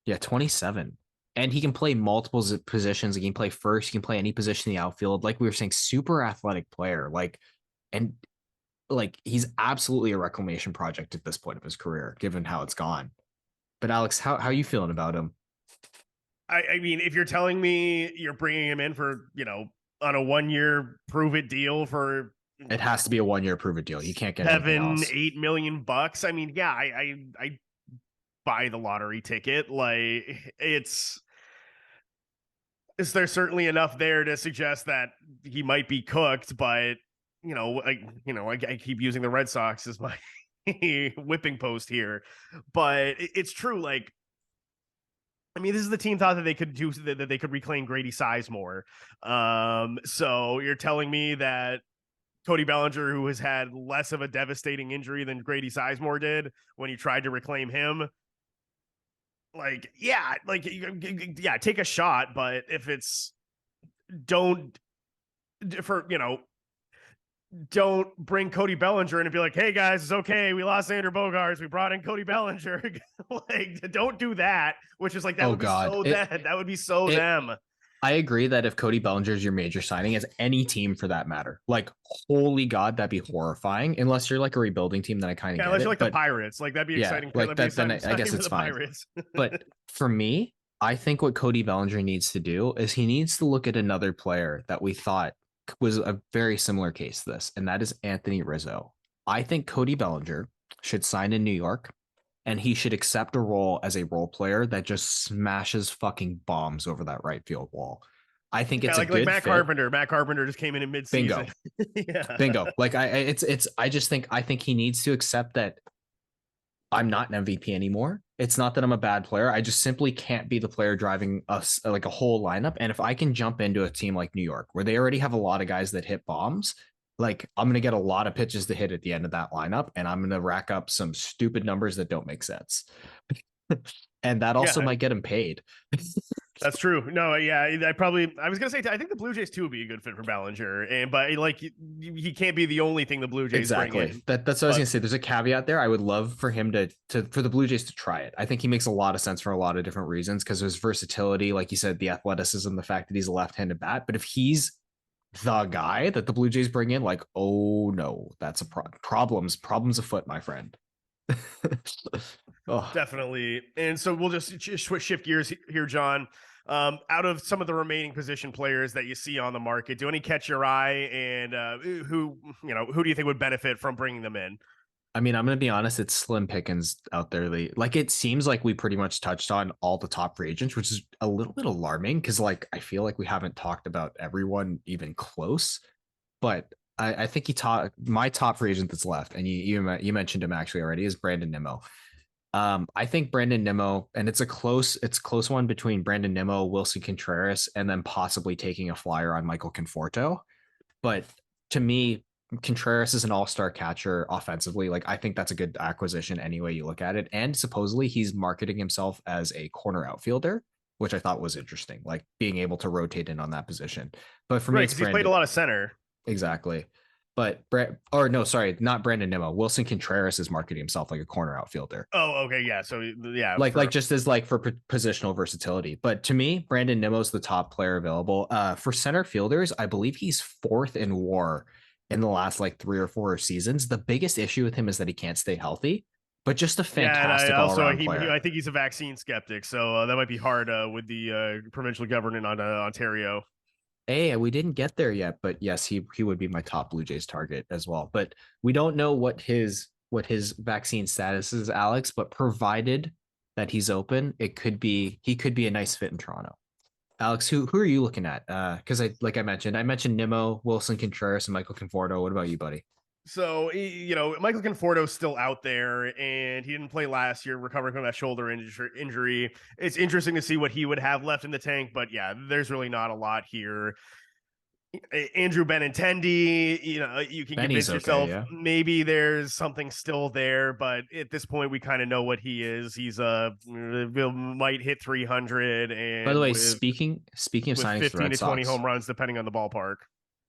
yeah, 27. And he can play multiple positions. He can play first, he can play any position in the outfield. Like we were saying, super athletic player. Like, and like he's absolutely a reclamation project at this point of his career, given how it's gone. But Alex, how you feeling about him? I mean, if you're telling me you're bringing him in for, on a 1 year prove it deal for It has to be a 1 year prove it deal. You can't get anything seven, else. $8 million. I mean, yeah, I buy the lottery ticket. Like is there certainly enough there to suggest that he might be cooked, but I keep using the Red Sox as my whipping post here, but it's true. Like, I mean, this is the team thought that they could do that they could reclaim Grady Sizemore. So you're telling me that Cody Bellinger, who has had less of a devastating injury than Grady Sizemore did when you tried to reclaim him, yeah, take a shot. But if it's don't for don't bring Cody Bellinger in and be like, hey guys, it's okay. We lost Andrew Bogarts. We brought in Cody Bellinger. Like, don't do that, which is like, that Oh would be God, so that would be so it. them. I agree that if Cody Bellinger is your major signing, as any team for that matter, like holy God, that'd be horrifying. Unless you're like a rebuilding team, then I kind of Yeah, get unless you're it. like the But Pirates. Like, that'd be yeah, exciting. like That'd be that, then exciting I guess for it's the fine. Pirates. But for me, I think what Cody Bellinger needs to do is he needs to look at another player that we thought was a very similar case to this, and that is Anthony Rizzo. I think Cody Bellinger should sign in New York and he should accept a role as a role player that just smashes fucking bombs over that right field wall. I think Yeah, it's a like good Matt fit. Carpenter. Matt Carpenter just came in mid-season. Bingo. Yeah. Bingo. Like it's I just think I think he needs to accept that I'm not an MVP anymore. It's not that I'm a bad player. I just simply can't be the player driving us like a whole lineup. And if I can jump into a team like New York, where they already have a lot of guys that hit bombs, like I'm going to get a lot of pitches to hit at the end of that lineup. And I'm going to rack up some stupid numbers that don't make sense. And that also Yeah, might get him paid. that's true. No, yeah, I was gonna say, I think the Blue Jays too would be a good fit for Ballinger, but like he can't be the only thing the Blue Jays bring Exactly. in. That's what I was But gonna say. There's a caveat there. I would love for him to for the Blue Jays to try it. I think he makes a lot of sense for a lot of different reasons because of his versatility, like you said, the athleticism, the fact that he's a left-handed bat. But if he's the guy that the Blue Jays bring in, like, oh no, that's a problems afoot, my friend. Oh, definitely, and so we'll just shift gears here, John. Out of some of the remaining position players that you see on the market, do any catch your eye, and who do you think would benefit from bringing them in? I mean, I'm gonna be honest, it's slim pickings out there. Like it seems like we pretty much touched on all the top free agents, which is a little bit alarming because like I feel like we haven't talked about everyone even close. But I think he taught my top free agent that's left, and you mentioned him actually already is Brandon Nimmo. I think Brandon Nimmo, and it's a close one between Brandon Nimmo, Wilson Contreras, and then possibly taking a flyer on Michael Conforto. But to me, Contreras is an all-star catcher offensively. Like I think that's a good acquisition any way you look at it. And supposedly he's marketing himself as a corner outfielder, which I thought was interesting, like being able to rotate in on that position. But for me, Right, it's because he's played a Brandon. lot of center. Exactly. But or no, sorry, not Brandon Nimmo. Wilson Contreras is marketing himself like a corner outfielder. Oh, okay, yeah. So yeah, Like just as like for positional versatility. But to me, Brandon Nimmo's the top player available. For center fielders, I believe he's fourth in WAR in the last like 3 or 4 seasons. The biggest issue with him is that he can't stay healthy, but just a yeah, and I fantastic all also around player. I think he's a vaccine skeptic, so that might be hard with the provincial government on Ontario. Hey, we didn't get there yet, but yes, he would be my top Blue Jays target as well. But we don't know what his vaccine status is, Alex. But provided that he's open, he could be a nice fit in Toronto. Alex, who are you looking at? Because I mentioned Nimmo, Wilson Contreras, and Michael Conforto. What about you, buddy? So, Michael Conforto's still out there, and he didn't play last year, recovering from that shoulder injury. It's interesting to see what he would have left in the tank, but yeah, there's really not a lot here. Andrew Benintendi, you can Benny's convince okay, yourself yeah. maybe there's something still there, but at this point, we kind of know what he is. He's might hit 300 By the and way, with speaking of with signings for the 15 Red to 20 Sox, home runs, depending on the ballpark.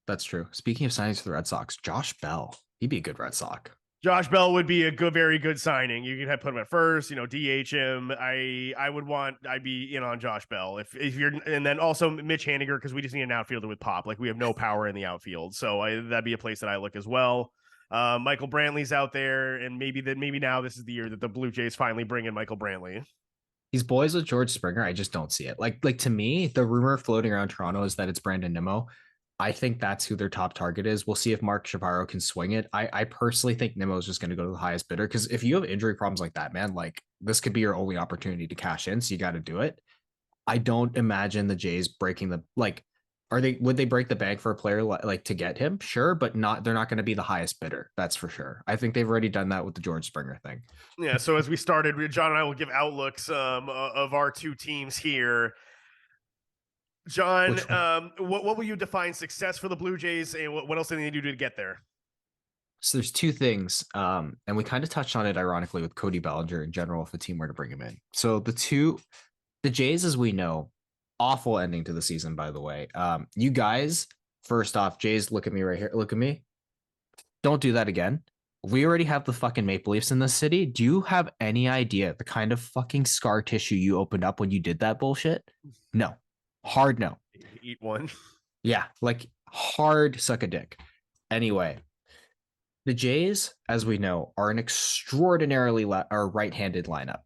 that's true. Speaking of signings for the Red Sox, Josh Bell, he'd be a good Red Sox. Josh Bell would be a very good signing. You could have put him at first, DH him. I'd be in on Josh Bell if you're, and then also Mitch Haniger because we just need an outfielder with pop. Like we have no power in the outfield, so that'd be a place that I look as well. Michael Brantley's out there, and maybe now this is the year that the Blue Jays finally bring in Michael Brantley. These boys with George Springer, I just don't see it. Like to me, the rumor floating around Toronto is that it's Brandon Nimmo. I think that's who their top target is. We'll see if Mark Shapiro can swing it. I personally think Nimmo is just going to go to the highest bidder because if you have injury problems like that, man, like this could be your only opportunity to cash in. So you got to do it. I don't imagine the Jays breaking the like. Would they break the bank for a player like to get him? Sure, but not. They're not going to be the highest bidder. That's for sure. I think they've already done that with the George Springer thing. Yeah. So as we started, John and I will give outlooks of our two teams here. John, Which one? what will you define success for the Blue Jays, and what else do they need to do to get there? So there's two things, and we kind of touched on it ironically with Cody Bellinger in general if the team were to bring him in. So the Jays, as we know, awful ending to the season, by the way. You guys, first off, Jays, look at me right here. Look at me. Don't do that again. We already have the fucking Maple Leafs in the city. Do you have any idea the kind of fucking scar tissue you opened up when you did that bullshit? No. Hard no. Eat one. Yeah, like hard suck a dick. Anyway, the Jays, as we know, are an extraordinarily right-handed lineup.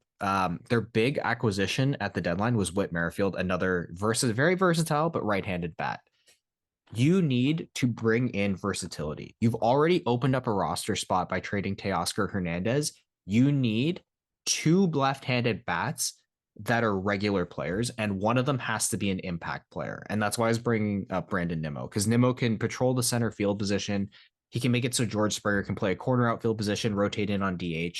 Their big acquisition at the deadline was Whit Merrifield, another very versatile but right-handed bat. You need to bring in versatility. You've already opened up a roster spot by trading Teoscar Hernandez. You need two left-handed bats that are regular players, and one of them has to be an impact player. And that's why I was bringing up Brandon Nimmo, because Nimmo can patrol the center field position. He can make it so George Springer can play a corner outfield position, rotate in on DH,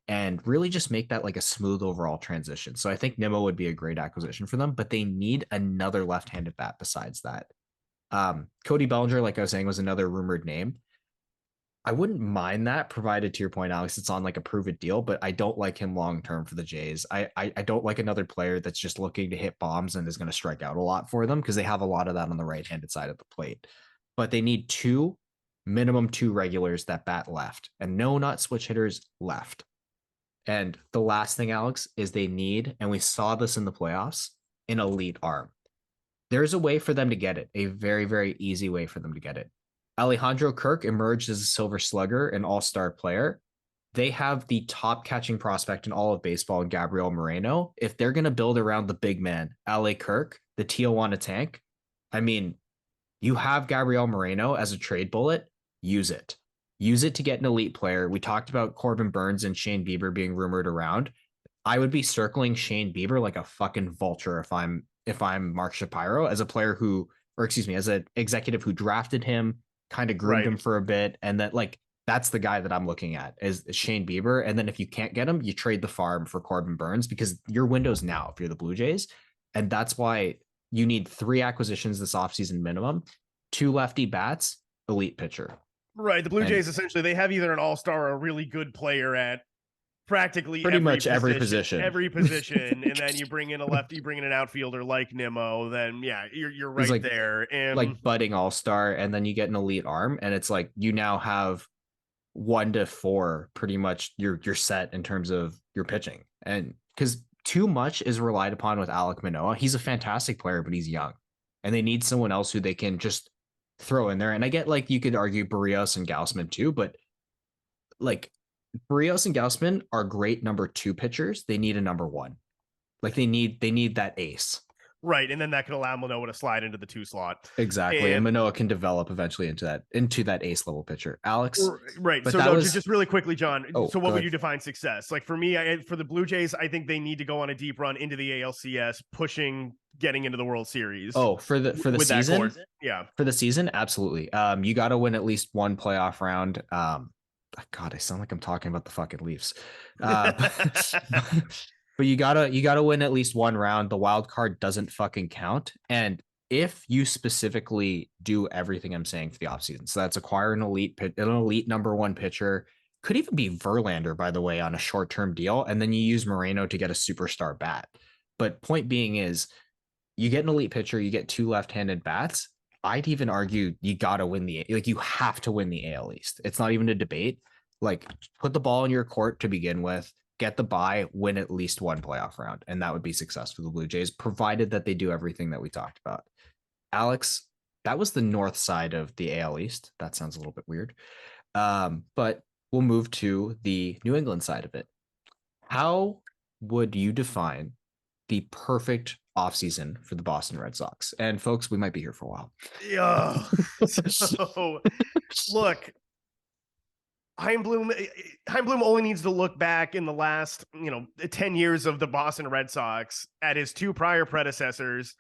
and really just make that like a smooth overall transition. So I think Nimmo would be a great acquisition for them, but they need another left-handed bat besides that. Cody Bellinger, like I was saying, was another rumored name. I wouldn't mind that, provided to your point, Alex, it's on like a prove it deal, but I don't like him long term for the Jays. I don't like another player that's just looking to hit bombs and is going to strike out a lot for them because they have a lot of that on the right-handed side of the plate. But they need minimum two regulars that bat left, and no, not switch hitters, left. And the last thing, Alex, is they need, and we saw this in the playoffs, an elite arm. There's a way for them to get it, a very, very easy way for them to get it. Alejandro Kirk emerged as a silver slugger, an all-star player. They have the top catching prospect in all of baseball in Gabriel Moreno. If they're going to build around the big man, Ale Kirk, the Tijuana tank, I mean, you have Gabriel Moreno as a trade bullet, use it. Use it to get an elite player. We talked about Corbin Burns and Shane Bieber being rumored around. I would be circling Shane Bieber like a fucking vulture if I'm Mark Shapiro, as a player who, or excuse me, as an executive who drafted him, kind of groomed him for a bit, and that like that's the guy that I'm looking at is Shane Bieber. And then if you can't get him, you trade the farm for Corbin Burns because your window's now if you're the Blue Jays. And that's why you need 3 acquisitions this offseason minimum, 2 lefty bats, elite pitcher. Right. The Blue Jays, essentially, they have either an all-star or a really good player at practically pretty much every position. And then you bring in a lefty, you bring in an outfielder like Nimmo, then yeah, you're right like, there. And like budding all-star, and then you get an elite arm, and it's like you now have 1 to 4 pretty much you're set in terms of your pitching. And because too much is relied upon with Alek Manoah. He's a fantastic player, but he's young. And they need someone else who they can just throw in there. And I get like you could argue Barrios and Gausman too, but like Barrios and Gausman are great number 2 pitchers. They need a number 1. Like they need that ace. Right. And then that could allow Manoah to slide into the 2 slot. Exactly. And Manoah can develop eventually into that ace level pitcher. Alex. Right. So no, just really quickly, John. So what would you define success? Like for me, for the Blue Jays, I think they need to go on a deep run into the ALCS, getting into the World Series. Oh, for the season? Yeah. For the season, absolutely. You got to win at least 1 playoff round. God, I sound like I'm talking about the fucking Leafs. But you gotta win at least 1 round. The wild card doesn't fucking count. And if you specifically do everything I'm saying for the offseason, so that's acquire an elite number 1 pitcher, could even be Verlander, by the way, on a short-term deal, and then you use Moreno to get a superstar bat. But point being is, you get an elite pitcher, you get 2 left-handed bats. I'd even argue you gotta win you have to win the AL East. It's not even a debate. Like, put the ball in your court to begin with. Get the bye, win at least 1 playoff round, and that would be success for the Blue Jays, provided that they do everything that we talked about. Alex, that was the north side of the AL East. That sounds a little bit weird. But we'll move to the New England side of it. How would you define the perfect offseason for the Boston Red Sox? And folks, we might be here for a while. Yeah. So look, Heimblum only needs to look back in the last, 10 years of the Boston Red Sox at his two prior predecessors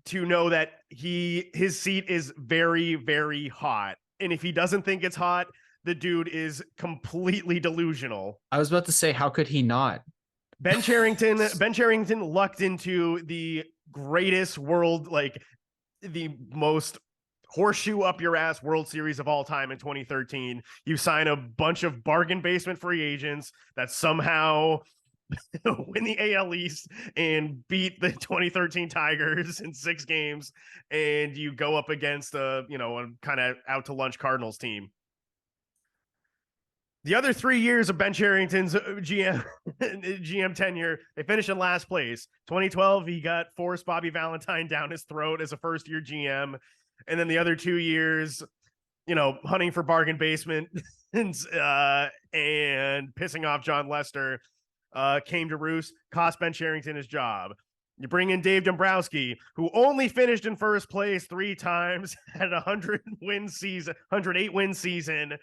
to know that his seat is very, very hot. And if he doesn't think it's hot, the dude is completely delusional. I was about to say, how could he not? Ben Cherington lucked into the greatest world, like the most horseshoe up your ass World Series of all time in 2013. You sign a bunch of bargain basement free agents that somehow win the AL East and beat the 2013 Tigers in 6 games, and you go up against a kind of out to lunch Cardinals team. The other 3 years of Ben Cherington's GM tenure, they finished in last place. 2012, he got forced Bobby Valentine down his throat as a first-year GM. And then the other 2 years, hunting for bargain basement and pissing off John Lester came to roost, cost Ben Cherington his job. You bring in Dave Dombrowski, who only finished in first place 3 times, had a 108 win season,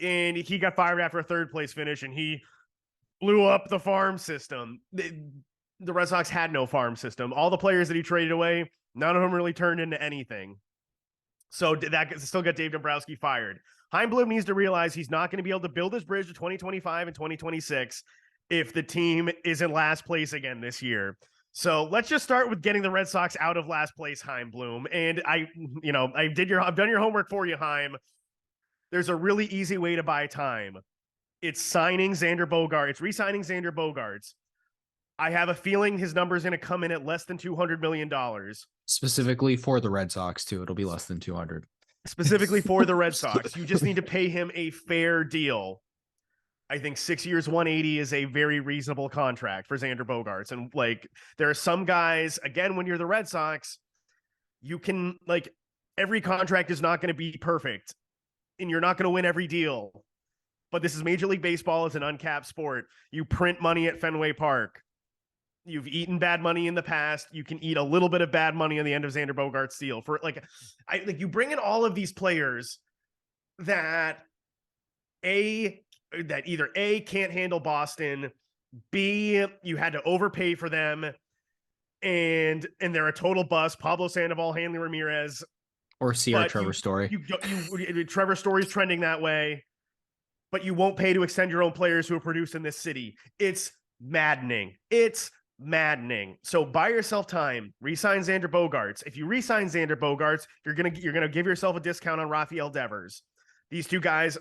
and he got fired after a 3rd place finish, and he blew up the farm system. The Red Sox had no farm system. All the players that he traded away, none of them really turned into anything. So that still got Dave Dombrowski fired. Heimblum needs to realize he's not going to be able to build his bridge to 2025 and 2026 if the team is in last place again this year. So let's just start with getting the Red Sox out of last place, Heimblum. And I've done your homework for you, Heim. There's a really easy way to buy time. It's signing Xander Bogaerts. It's re-signing Xander Bogaerts. I have a feeling his number is going to come in at less than $200 million. Specifically for the Red Sox, too. It'll be less than 200. Specifically for the Red Sox. You just need to pay him a fair deal. I think 6 years, 180 is a very reasonable contract for Xander Bogaerts. And there are some guys, again, when you're the Red Sox, you can every contract is not going to be perfect. And you're not going to win every deal. But this is Major League Baseball. It's an uncapped sport. You print money at Fenway Park. You've eaten bad money in the past. You can eat a little bit of bad money on the end of Xander Bogaerts' deal. For you bring in all of these players that either A, can't handle Boston, B, you had to overpay for them, and they're a total bust. Pablo Sandoval, Hanley Ramirez, or C or Trevor Story. Trevor Story's trending that way, but you won't pay to extend your own players who are produced in this city. It's maddening. It's maddening. So buy yourself time. Resign Xander Bogaerts. If you resign Xander Bogaerts, you're gonna give yourself a discount on Rafael Devers. These two guys,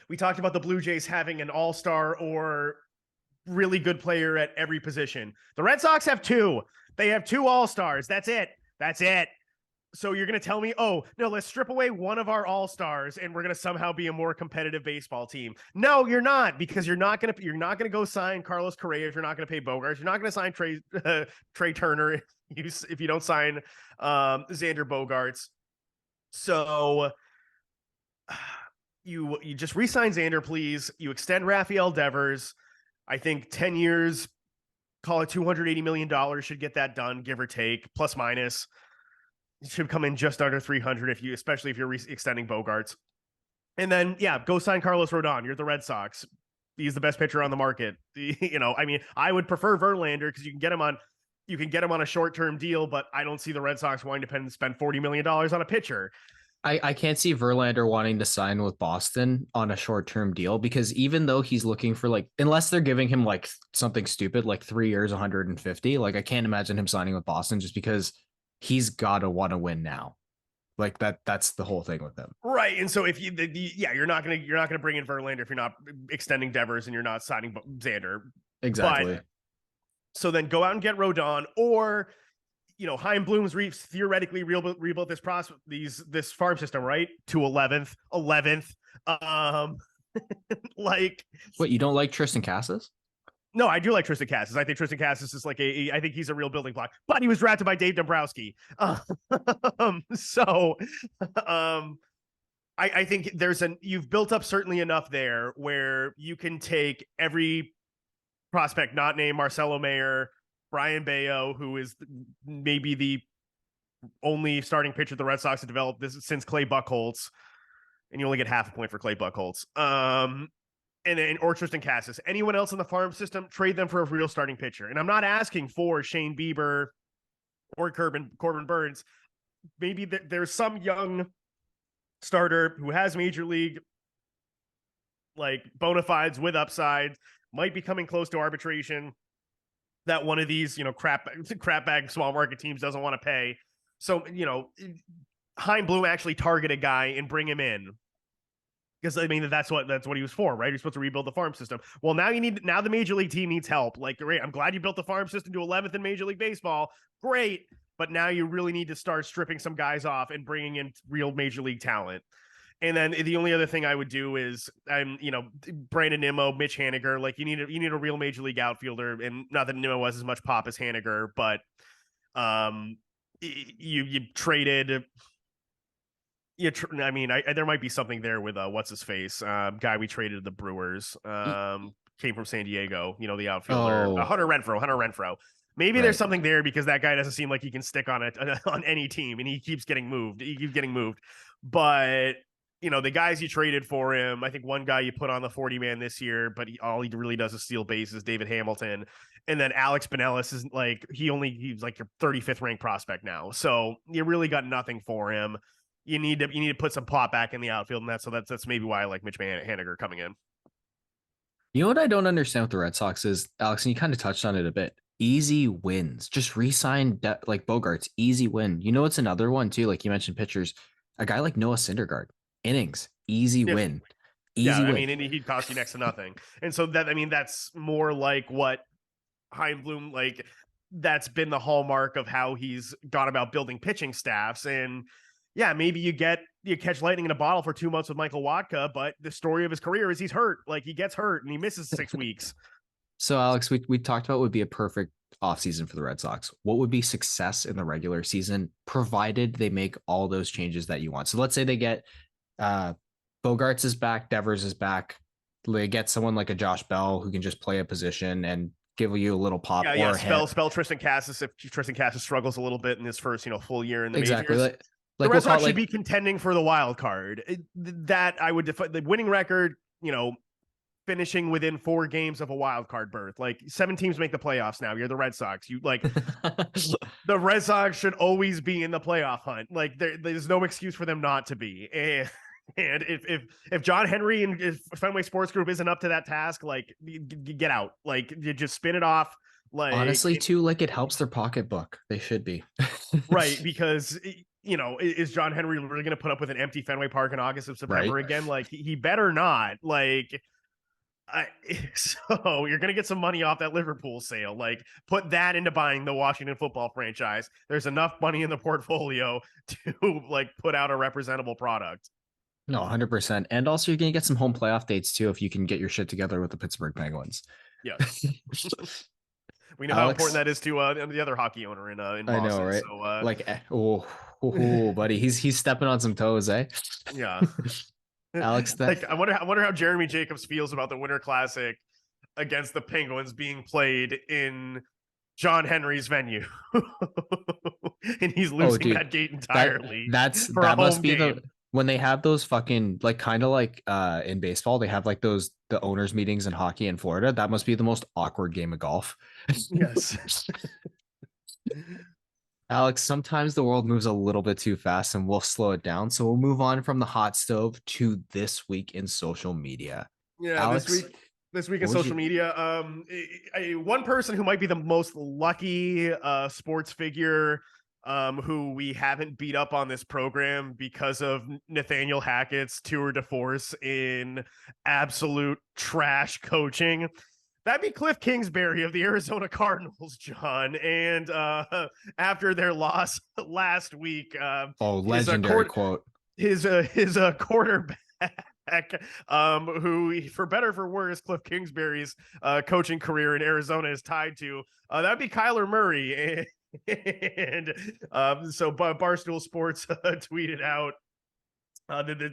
we talked about the Blue Jays having an all-star or really good player at every position. The Red Sox have 2. They have 2 all-stars. That's it. So you're going to tell me, oh, no, let's strip away one of our all-stars and we're going to somehow be a more competitive baseball team. No, you're not, because you're not going to go sign Carlos Correa if you're not going to pay Bogaerts. You're not going to sign Trey Turner if you don't sign Xander Bogaerts. So you just re-sign Xander, please. You extend Rafael Devers. I think 10 years, call it $280 million should get that done, give or take, plus minus. It should come in just under 300 especially if you're extending Bogaerts. And then, go sign Carlos Rodon. You're the Red Sox. He's the best pitcher on the market. I would prefer Verlander because you can get him on a short-term deal, but I don't see the Red Sox wanting to spend $40 million on a pitcher. I can't see Verlander wanting to sign with Boston on a short-term deal, because even though he's looking for unless they're giving him something stupid, 3 years, 150, I can't imagine him signing with Boston just because he's got to want to win now. That's the whole thing with him. Right. And so if you're not going to bring in Verlander if you're not extending Devers and you're not signing Xander. Exactly. So then go out and get Rodon, or Chaim Bloom's theoretically rebuilt this farm system, right? To 11th. What, you don't like Tristan Cassis? No, I do like Tristan Cassis. I think Tristan Cassis is like I think he's a real building block, but he was drafted by Dave Dombrowski. So, I think you've built up certainly enough there where you can take every prospect not named Marcelo Mayer, Brian Bayo, who is maybe the only starting pitcher the Red Sox have developed this since Clay Buchholz, and you only get half a point for Clay Buchholz. And or Tristan Cassis. Anyone else in the farm system, trade them for a real starting pitcher. And I'm not asking for Shane Bieber or Corbin Burns. Maybe there's some young starter who has major league like bona fides with upside, might be coming close to arbitration, that one of these, crap bag small market teams doesn't want to pay. So, Chaim Bloom actually target a guy and bring him in. Because that's what he was for, right? You're supposed to rebuild the farm system. Well, now the major league team needs help. Like, great, I'm glad you built the farm system to 11th in Major League Baseball. Great, but now you really need to start stripping some guys off and bringing in real major league talent. And then the only other thing I would do is Brandon Nimmo, Mitch Haniger. Like you need a real major league outfielder, and not that Nimmo was as much pop as Haniger, but you traded. There might be something there with what's his face guy we traded to the Brewers, came from San Diego. The outfielder Hunter Renfroe. Maybe there's something there because that guy doesn't seem like he can stick on it on any team, and he keeps getting moved. But the guys you traded for him, I think one guy you put on the 40-man this year, but all he really does is steal bases, David Hamilton. And then Alex Pinellas is like he's like your 35th ranked prospect now. So you really got nothing for him. You need to put some plot back in the outfield, and that's maybe why I like Mitch Haniger coming in. You know what I don't understand with the Red Sox is, Alex, and you kind of touched on it a bit. Easy wins. Just re-sign like Bogarts. Easy win. It's another one too. Like you mentioned pitchers. A guy like Noah Syndergaard. Innings. Easy win. Easy win. And he'd cost you next to nothing. And so that's more like what Chaim Bloom, like that's been the hallmark of how he's gone about building pitching staffs. And yeah, maybe you catch lightning in a bottle for 2 months with Michael Watka, but the story of his career is he's hurt. Like he gets hurt and he misses 6 weeks. So Alex, we talked about what would be a perfect offseason for the Red Sox. What would be success in the regular season, provided they make all those changes that you want? So let's say they get Bogarts is back, Devers is back. They get someone like a Josh Bell who can just play a position and give you a little pop. Spell Tristan Cassis if Tristan Cassis struggles a little bit in his first full year in the exactly. majors. The Red Sox should be contending for the wild card. That I would define the winning record, finishing within 4 games of a wild card berth. Like 7 teams make the playoffs now. You're the Red Sox. You like the Red Sox should always be in the playoff hunt. Like there's no excuse for them not to be. And if John Henry and if Fenway Sports Group isn't up to that task, like get out. Like you just spin it off. Like honestly, too, like it helps their pocketbook. They should be right because. Is John Henry really going to put up with an empty Fenway Park in August of September again? Like he better not. Like, so you're going to get some money off that Liverpool sale. Like, put that into buying the Washington football franchise. There's enough money in the portfolio to like put out a representable product. No, 100%. And also, you're going to get some home playoff dates too if you can get your shit together with the Pittsburgh Penguins. Yeah. We know Alex, how important that is to the other hockey owner in Boston. I know, right? So, buddy, he's stepping on some toes, eh? Yeah, Alex. I wonder how Jeremy Jacobs feels about the Winter Classic against the Penguins being played in John Henry's venue, and he's losing that gate entirely. That must be when they have those fucking like kind of like in baseball, they have like the owners meetings in hockey in Florida. That must be the most awkward game of golf. Yes. Alex, sometimes the world moves a little bit too fast and we'll slow it down. So we'll move on from the hot stove to this week in social media. Yeah, Alex, this week in social media, one person who might be the most lucky sports figure who we haven't beat up on this program because of Nathaniel Hackett's tour de force in absolute trash coaching. That'd be Cliff Kingsbury of the Arizona Cardinals, John. And after their loss last week, legendary quote. His quarterback who, for better or for worse, Cliff Kingsbury's coaching career in Arizona is tied to. That'd be Kyler Murray. So Barstool Sports tweeted out.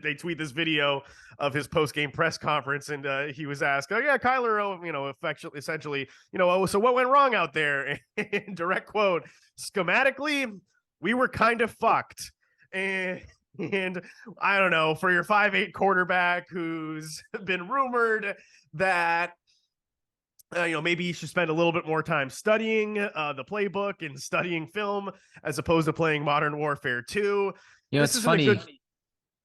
They tweet this video of his post-game press conference, and he was asked, "Oh yeah, Kyler, essentially, so what went wrong out there?" And direct quote: "Schematically, we were kind of fucked." And I don't know, for your 5'8" quarterback who's been rumored that maybe you should spend a little bit more time studying the playbook and studying film as opposed to playing Modern Warfare 2. It's funny.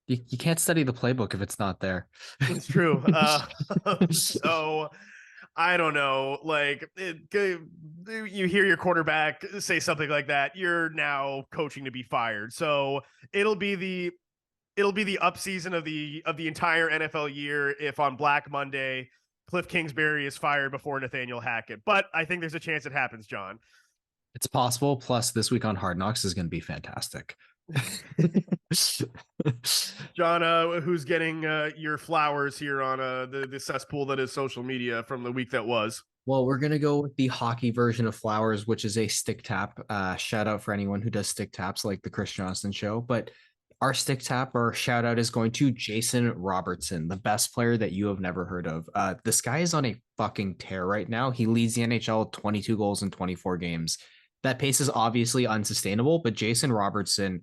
You can't study the playbook if it's not there. It's true. So I don't know. Like, you hear your quarterback say something like that, you're now coaching to be fired. So it'll be the up season of the entire NFL year if on Black Monday Cliff Kingsbury is fired before Nathaniel Hackett. But I think there's a chance it happens, John. It's possible. Plus, this week on Hard Knocks is going to be fantastic. John, who's getting your flowers here on the cesspool that is social media from the week that was? Well, we're going to go with the hockey version of flowers, which is a stick tap. Shout out for anyone who does stick taps like the Chris Johnston show. But our stick tap or shout out is going to Jason Robertson, the best player that you have never heard of. This guy is on a fucking tear right now. He leads the NHL 22 goals in 24 games. That pace is obviously unsustainable, but Jason Robertson,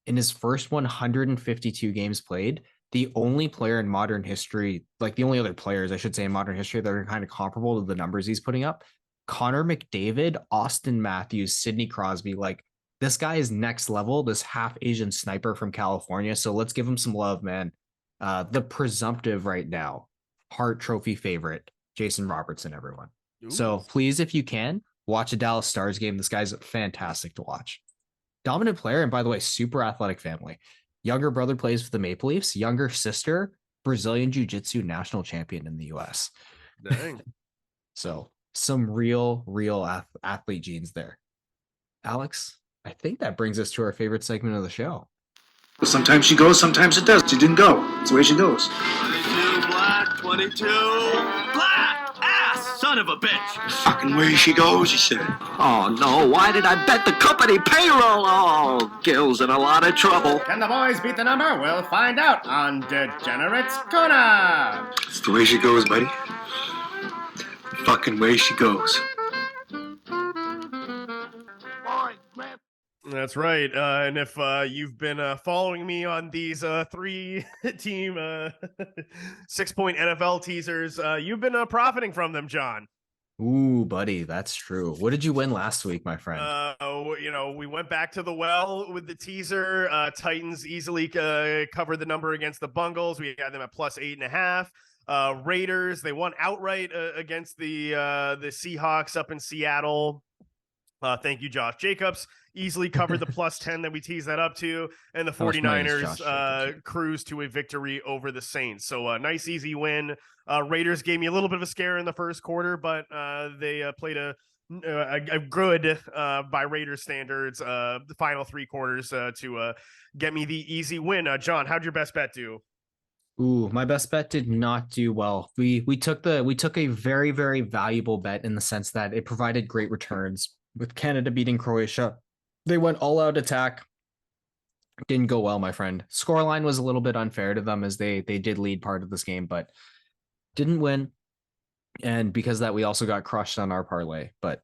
in his first 152 games played, the only player in modern history, like the only other players, I should say, in modern history that are kind of comparable to the numbers he's putting up, Connor McDavid, Austin Matthews, Sidney Crosby, like this guy is next level, this half Asian sniper from California. So let's give him some love, man. The presumptive right now, Hart Trophy favorite, Jason Robertson, everyone. Ooh. So please, if you can, watch a Dallas Stars game. This guy's fantastic to watch. Dominant player, and by the way, super athletic family. Younger brother plays for the Maple Leafs. Younger sister, Brazilian Jiu-Jitsu national champion in the U.S. Dang. So some real athlete genes there. Alex, I think that brings us to our favorite segment of the show. Sometimes she goes, sometimes it does. She didn't go. That's the way she goes. 22 black, 22 black. Son of a bitch. Fucking way she goes, he said. Oh, no. Why did I bet the company payroll? Oh, Gil's in a lot of trouble. Can the boys beat the number? We'll find out on Degenerate's Corner. It's the way she goes, buddy. Fucking way she goes. That's right. And if you've been following me on these 3-team 6-point NFL teasers, you've been profiting from them, John. Ooh, buddy, that's true. What did you win last week, my friend? We went back to the well with the teaser. Titans easily covered the number against the Bungles. We had them at plus 8.5. Raiders, they won outright against the Seahawks up in Seattle. Thank you, Josh Jacobs. Easily covered the plus 10 that we teased that up to. And the 49ers cruised to a victory over the Saints. So a nice, easy win. Raiders gave me a little bit of a scare in the first quarter, but they played a good, by Raiders standards, the final 3 quarters to get me the easy win. John, how'd your best bet do? Ooh, my best bet did not do well. We took a very, very valuable bet in the sense that it provided great returns. With Canada beating Croatia, they went all out attack. Didn't go well, my friend. Scoreline was a little bit unfair to them as they did lead part of this game, but didn't win. And because of that, we also got crushed on our parlay. But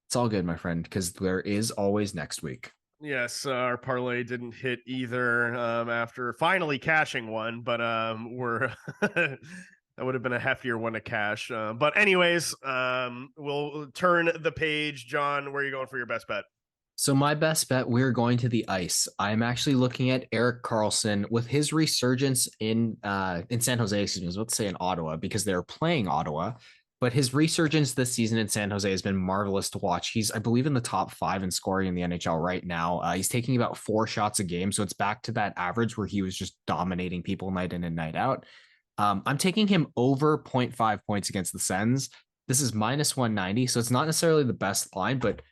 it's all good, my friend, because there is always next week. Yes, our parlay didn't hit either after finally cashing one, but we're that would have been a heftier one to cash. But anyways, we'll turn the page. John, where are you going for your best bet? So my best bet, we're going to the ice. I'm actually looking at Erik Karlsson with his resurgence in San Jose, excuse me, I was about to say in Ottawa because they're playing Ottawa. But his resurgence this season in San Jose has been marvelous to watch. He's, I believe, in the top 5 in scoring in the NHL right now. He's taking about 4 shots a game. So it's back to that average where he was just dominating people night in and night out. I'm taking him over 0.5 points against the Sens. This is minus 190. So it's not necessarily the best line, but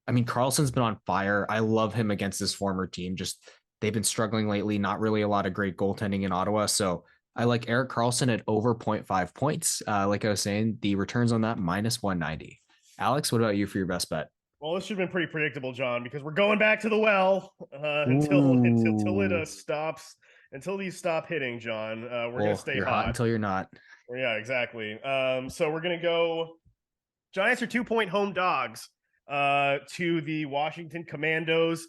I mean, Karlsson's been on fire. I love him against his former team. Just they've been struggling lately. Not really a lot of great goaltending in Ottawa. So I like Eric Carlson at over 0.5 points. Like I was saying, the returns on that minus 190. Alex, what about you for your best bet? Well, this should have been pretty predictable, John, because we're going back to the well until it stops. Until these stop hitting, John. We're gonna stay you're hot. until you're not. Yeah, exactly. So we're gonna go. Giants are 2-point home dogs to the Washington Commandos.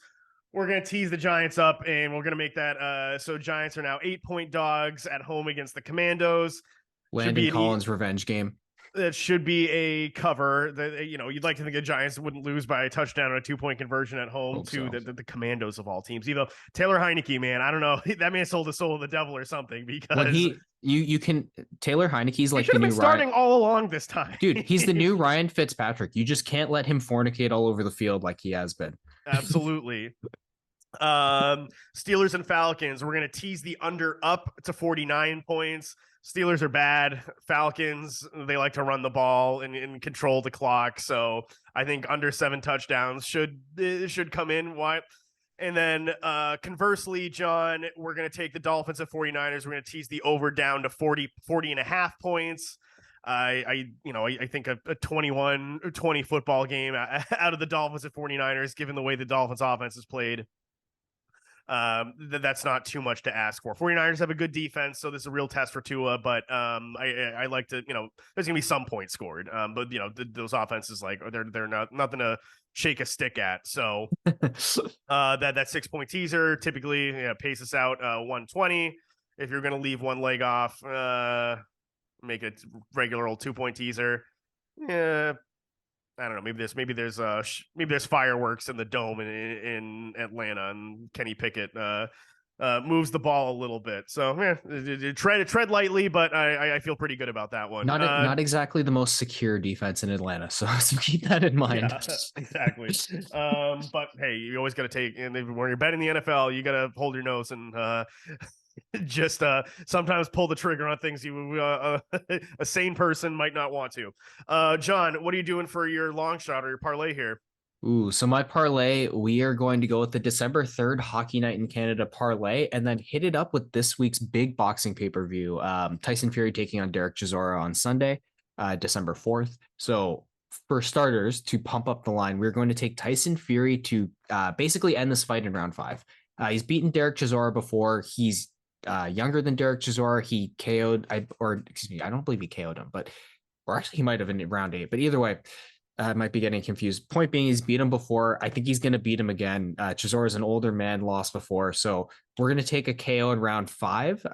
We're going to tease the Giants up, and we're going to make that so Giants are now 8-point dogs at home against the Commandos. Landon Collins revenge game. That should be a cover. That, you know, you'd like to think the Giants wouldn't lose by a touchdown or a 2-point conversion at home to the Commandos of all teams. Either Taylor Heineke, man, I don't know, that man sold the soul of the devil or something, because when you can Taylor Heineke's like the new starting Ryan, all along this time, dude. He's the new Ryan Fitzpatrick. You just can't let him fornicate all over the field like he has been. Absolutely. Steelers and Falcons. We're gonna tease the under up to 49 points. Steelers are bad. Falcons, they like to run the ball and control the clock. So I think under 7 touchdowns should come in. Why? And then conversely, John, we're going to take the Dolphins at 49ers. We're going to tease the over down to 40 and a half points. I think a 21-20 football game out of the Dolphins at 49ers, given the way the Dolphins offense is played. That's not too much to ask for. 49ers have a good defense, so this is a real test for Tua, but I like to, there's gonna be some points scored. But those offenses, like, they're not nothing to shake a stick at. So that 6-point teaser typically pace us out 120. If you're gonna leave one leg off, make it regular old 2-point teaser. Yeah, I don't know. Maybe there's fireworks in the dome in Atlanta, and Kenny Pickett moves the ball a little bit. So tread lightly, but I feel pretty good about that one. Not exactly the most secure defense in Atlanta, so keep that in mind. Yeah, exactly. But hey, you always got to take, and when you're betting the NFL, you got to hold your nose and just sometimes pull the trigger on things a sane person might not want to. John, what are you doing for your long shot or your parlay here? Ooh, so my parlay, we are going to go with the December 3rd Hockey Night in Canada parlay, and then hit it up with this week's big boxing pay-per-view. Tyson Fury taking on Derek Chisora on Sunday, December 4th. So for starters, to pump up the line, we're going to take Tyson Fury to basically end this fight in round 5. He's beaten Derek Chisora before. He's younger than Derek Chisora. He KO'd, I don't believe he KO'd him, or actually he might have in round 8. But either way, I might be getting confused. Point being, he's beat him before. I think he's going to beat him again. Chisora is an older man, lost before, so we're going to take a KO in round 5.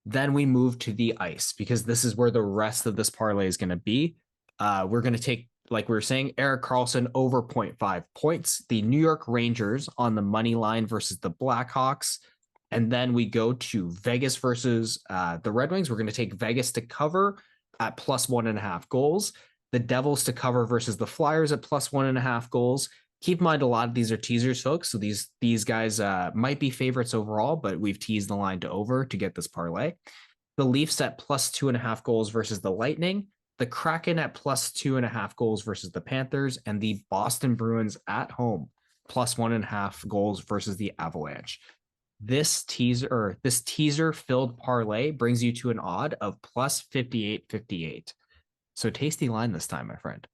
Then we move to the ice, because this is where the rest of this parlay is going to be. We're going to take, like we were saying, Eric Carlson over 0.5 points, the New York Rangers on the money line versus the Blackhawks. And then we go to Vegas versus the Red Wings. We're going to take Vegas to cover at plus 1.5 goals. The Devils to cover versus the Flyers at plus 1.5 goals. Keep in mind, a lot of these are teasers, folks. So these guys might be favorites overall, but we've teased the line to over to get this parlay. The Leafs at plus 2.5 goals versus the Lightning. The Kraken at plus 2.5 goals versus the Panthers. And the Boston Bruins at home plus 1.5 goals versus the Avalanche. This teaser filled parlay brings you to an odd of plus 58.58. So tasty line this time, my friend.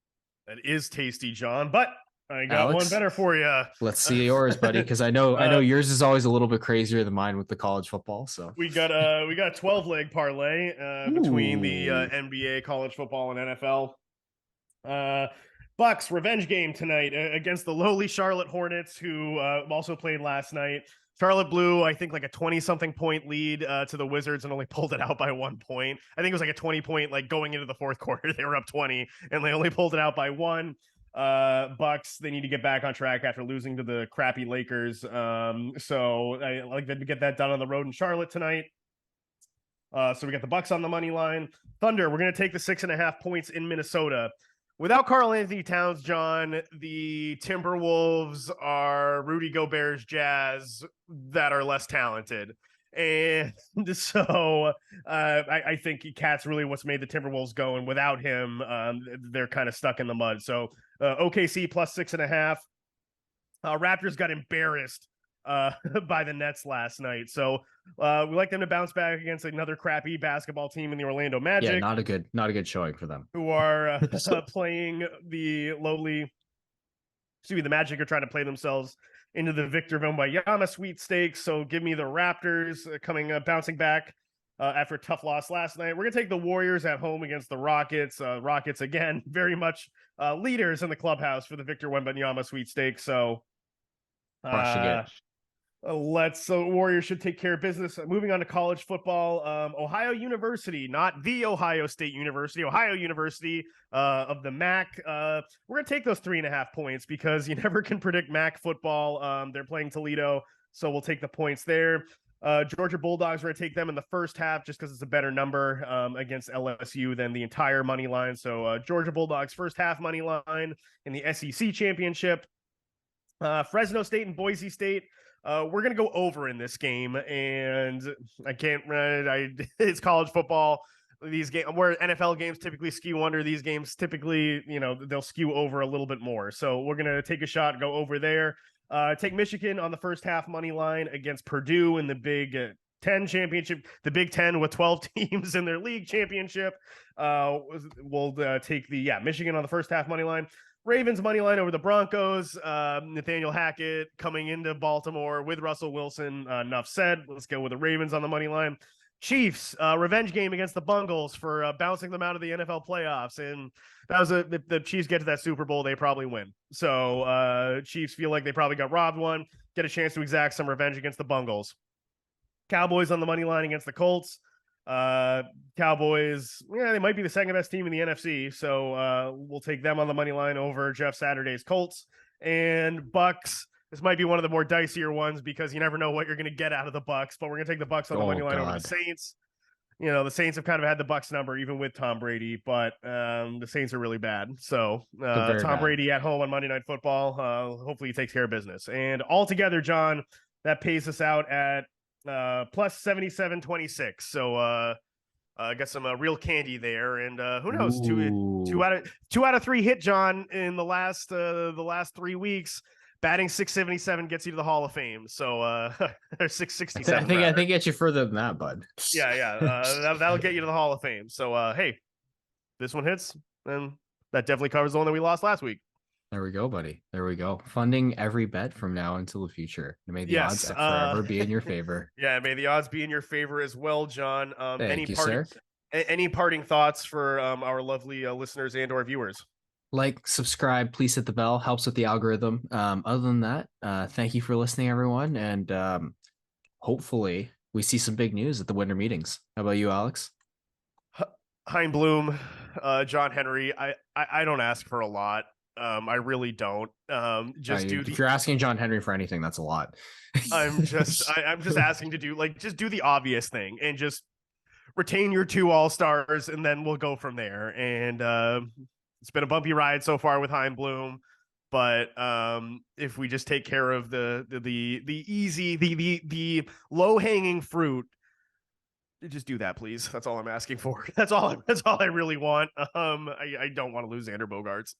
That is tasty, John, but I got Alex, one better for you. Let's see yours, buddy, because I know yours is always a little bit crazier than mine with the college football. So we got a 12-leg parlay between the NBA, college football, and NFL. Bucks revenge game tonight against the lowly Charlotte Hornets, who also played last night. Charlotte blew, I think, like a 20-something point lead to the Wizards and only pulled it out by 1 point. I think it was like a 20-point, like going into the fourth quarter, they were up 20 and they only pulled it out by 1. Bucks, they need to get back on track after losing to the crappy Lakers. So I like to get that done on the road in Charlotte tonight. So we got the Bucks on the money line. Thunder, we're going to take the 6.5 points in Minnesota. Without Karl Anthony Towns, John, the Timberwolves are Rudy Gobert's Jazz that are less talented. And so I think Cat's really what's made the Timberwolves go. And without him, they're kind of stuck in the mud. So OKC plus 6.5. Raptors got embarrassed by the Nets last night. So we like them to bounce back against another crappy basketball team in the Orlando Magic. Yeah, not a good showing for them. Who are playing the lowly. Excuse me, the Magic are trying to play themselves into the Victor Wembanyama sweepstakes. So give me the Raptors bouncing back after a tough loss last night. We're gonna take the Warriors at home against the Rockets. Rockets again, very much leaders in the clubhouse for the Victor Wembanyama sweepstakes. So Crushing it. Warriors should take care of business. Moving on to college football, Ohio University, not the Ohio State University, Ohio University of the MAC. We're gonna take those 3.5 points because you never can predict MAC football. They're playing Toledo, so we'll take the points there. Georgia Bulldogs, we're gonna take them in the first half just because it's a better number against LSU than the entire money line. So Georgia Bulldogs first half money line in the SEC championship. Fresno State and Boise State. We're gonna go over in this game, and I can't. It's college football. These games where NFL games typically skew under, these games typically, they'll skew over a little bit more. So we're gonna take a shot, go over there. Take Michigan on the first half money line against Purdue in the Big Ten championship. The Big Ten with 12 teams in their league championship. We'll take Michigan on the first half money line. Ravens money line over the Broncos. Nathaniel Hackett coming into Baltimore with Russell Wilson. Enough said. Let's go with the Ravens on the money line. Chiefs revenge game against the Bungles for bouncing them out of the NFL playoffs, and that was if the Chiefs get to that Super Bowl, they probably win. So Chiefs feel like they probably got robbed one, get a chance to exact some revenge against the Bungles. Cowboys on the money line against the Colts. Cowboys, they might be the second best team in the NFC, so we'll take them on the money line over Jeff Saturday's Colts. And Bucks, this might be one of the more dicier ones because you never know what you're going to get out of the Bucks, but we're going to take the Bucks on the money line over the Saints. The Saints have kind of had the Bucks number even with Tom Brady, but the Saints are really bad. So Tom Brady at home on Monday Night Football, hopefully he takes care of business. And altogether, John, that pays us out at plus 77.26. So I got some real candy there, and who knows? Two out of 3 hit, John, in the last 3 weeks. Batting 677 gets you to the Hall of Fame. So or 667. I think gets you further than that, bud. Yeah. That'll get you to the Hall of Fame. So hey, this one hits, and that definitely covers the one that we lost last week. There we go, buddy. There we go. Funding every bet from now until the future. May the odds forever be in your favor. Yeah, may the odds be in your favor as well, John. Thank you, sir. Any parting thoughts for our lovely listeners and or viewers? Like, subscribe, please hit the bell. Helps with the algorithm. Other than that, thank you for listening, everyone. And hopefully we see some big news at the winter meetings. How about you, Alex? Hein Bloom, John Henry. I don't ask for a lot. I really don't. If you're asking John Henry for anything, that's a lot. I'm just asking to do just do the obvious thing and just retain your 2 all-stars, and then we'll go from there. And it's been a bumpy ride so far with Hein Bloom, but if we just take care of the easy, the low-hanging fruit, just do that, please. That's all I'm asking for. That's all I really want. I don't want to lose Xander Bogaerts.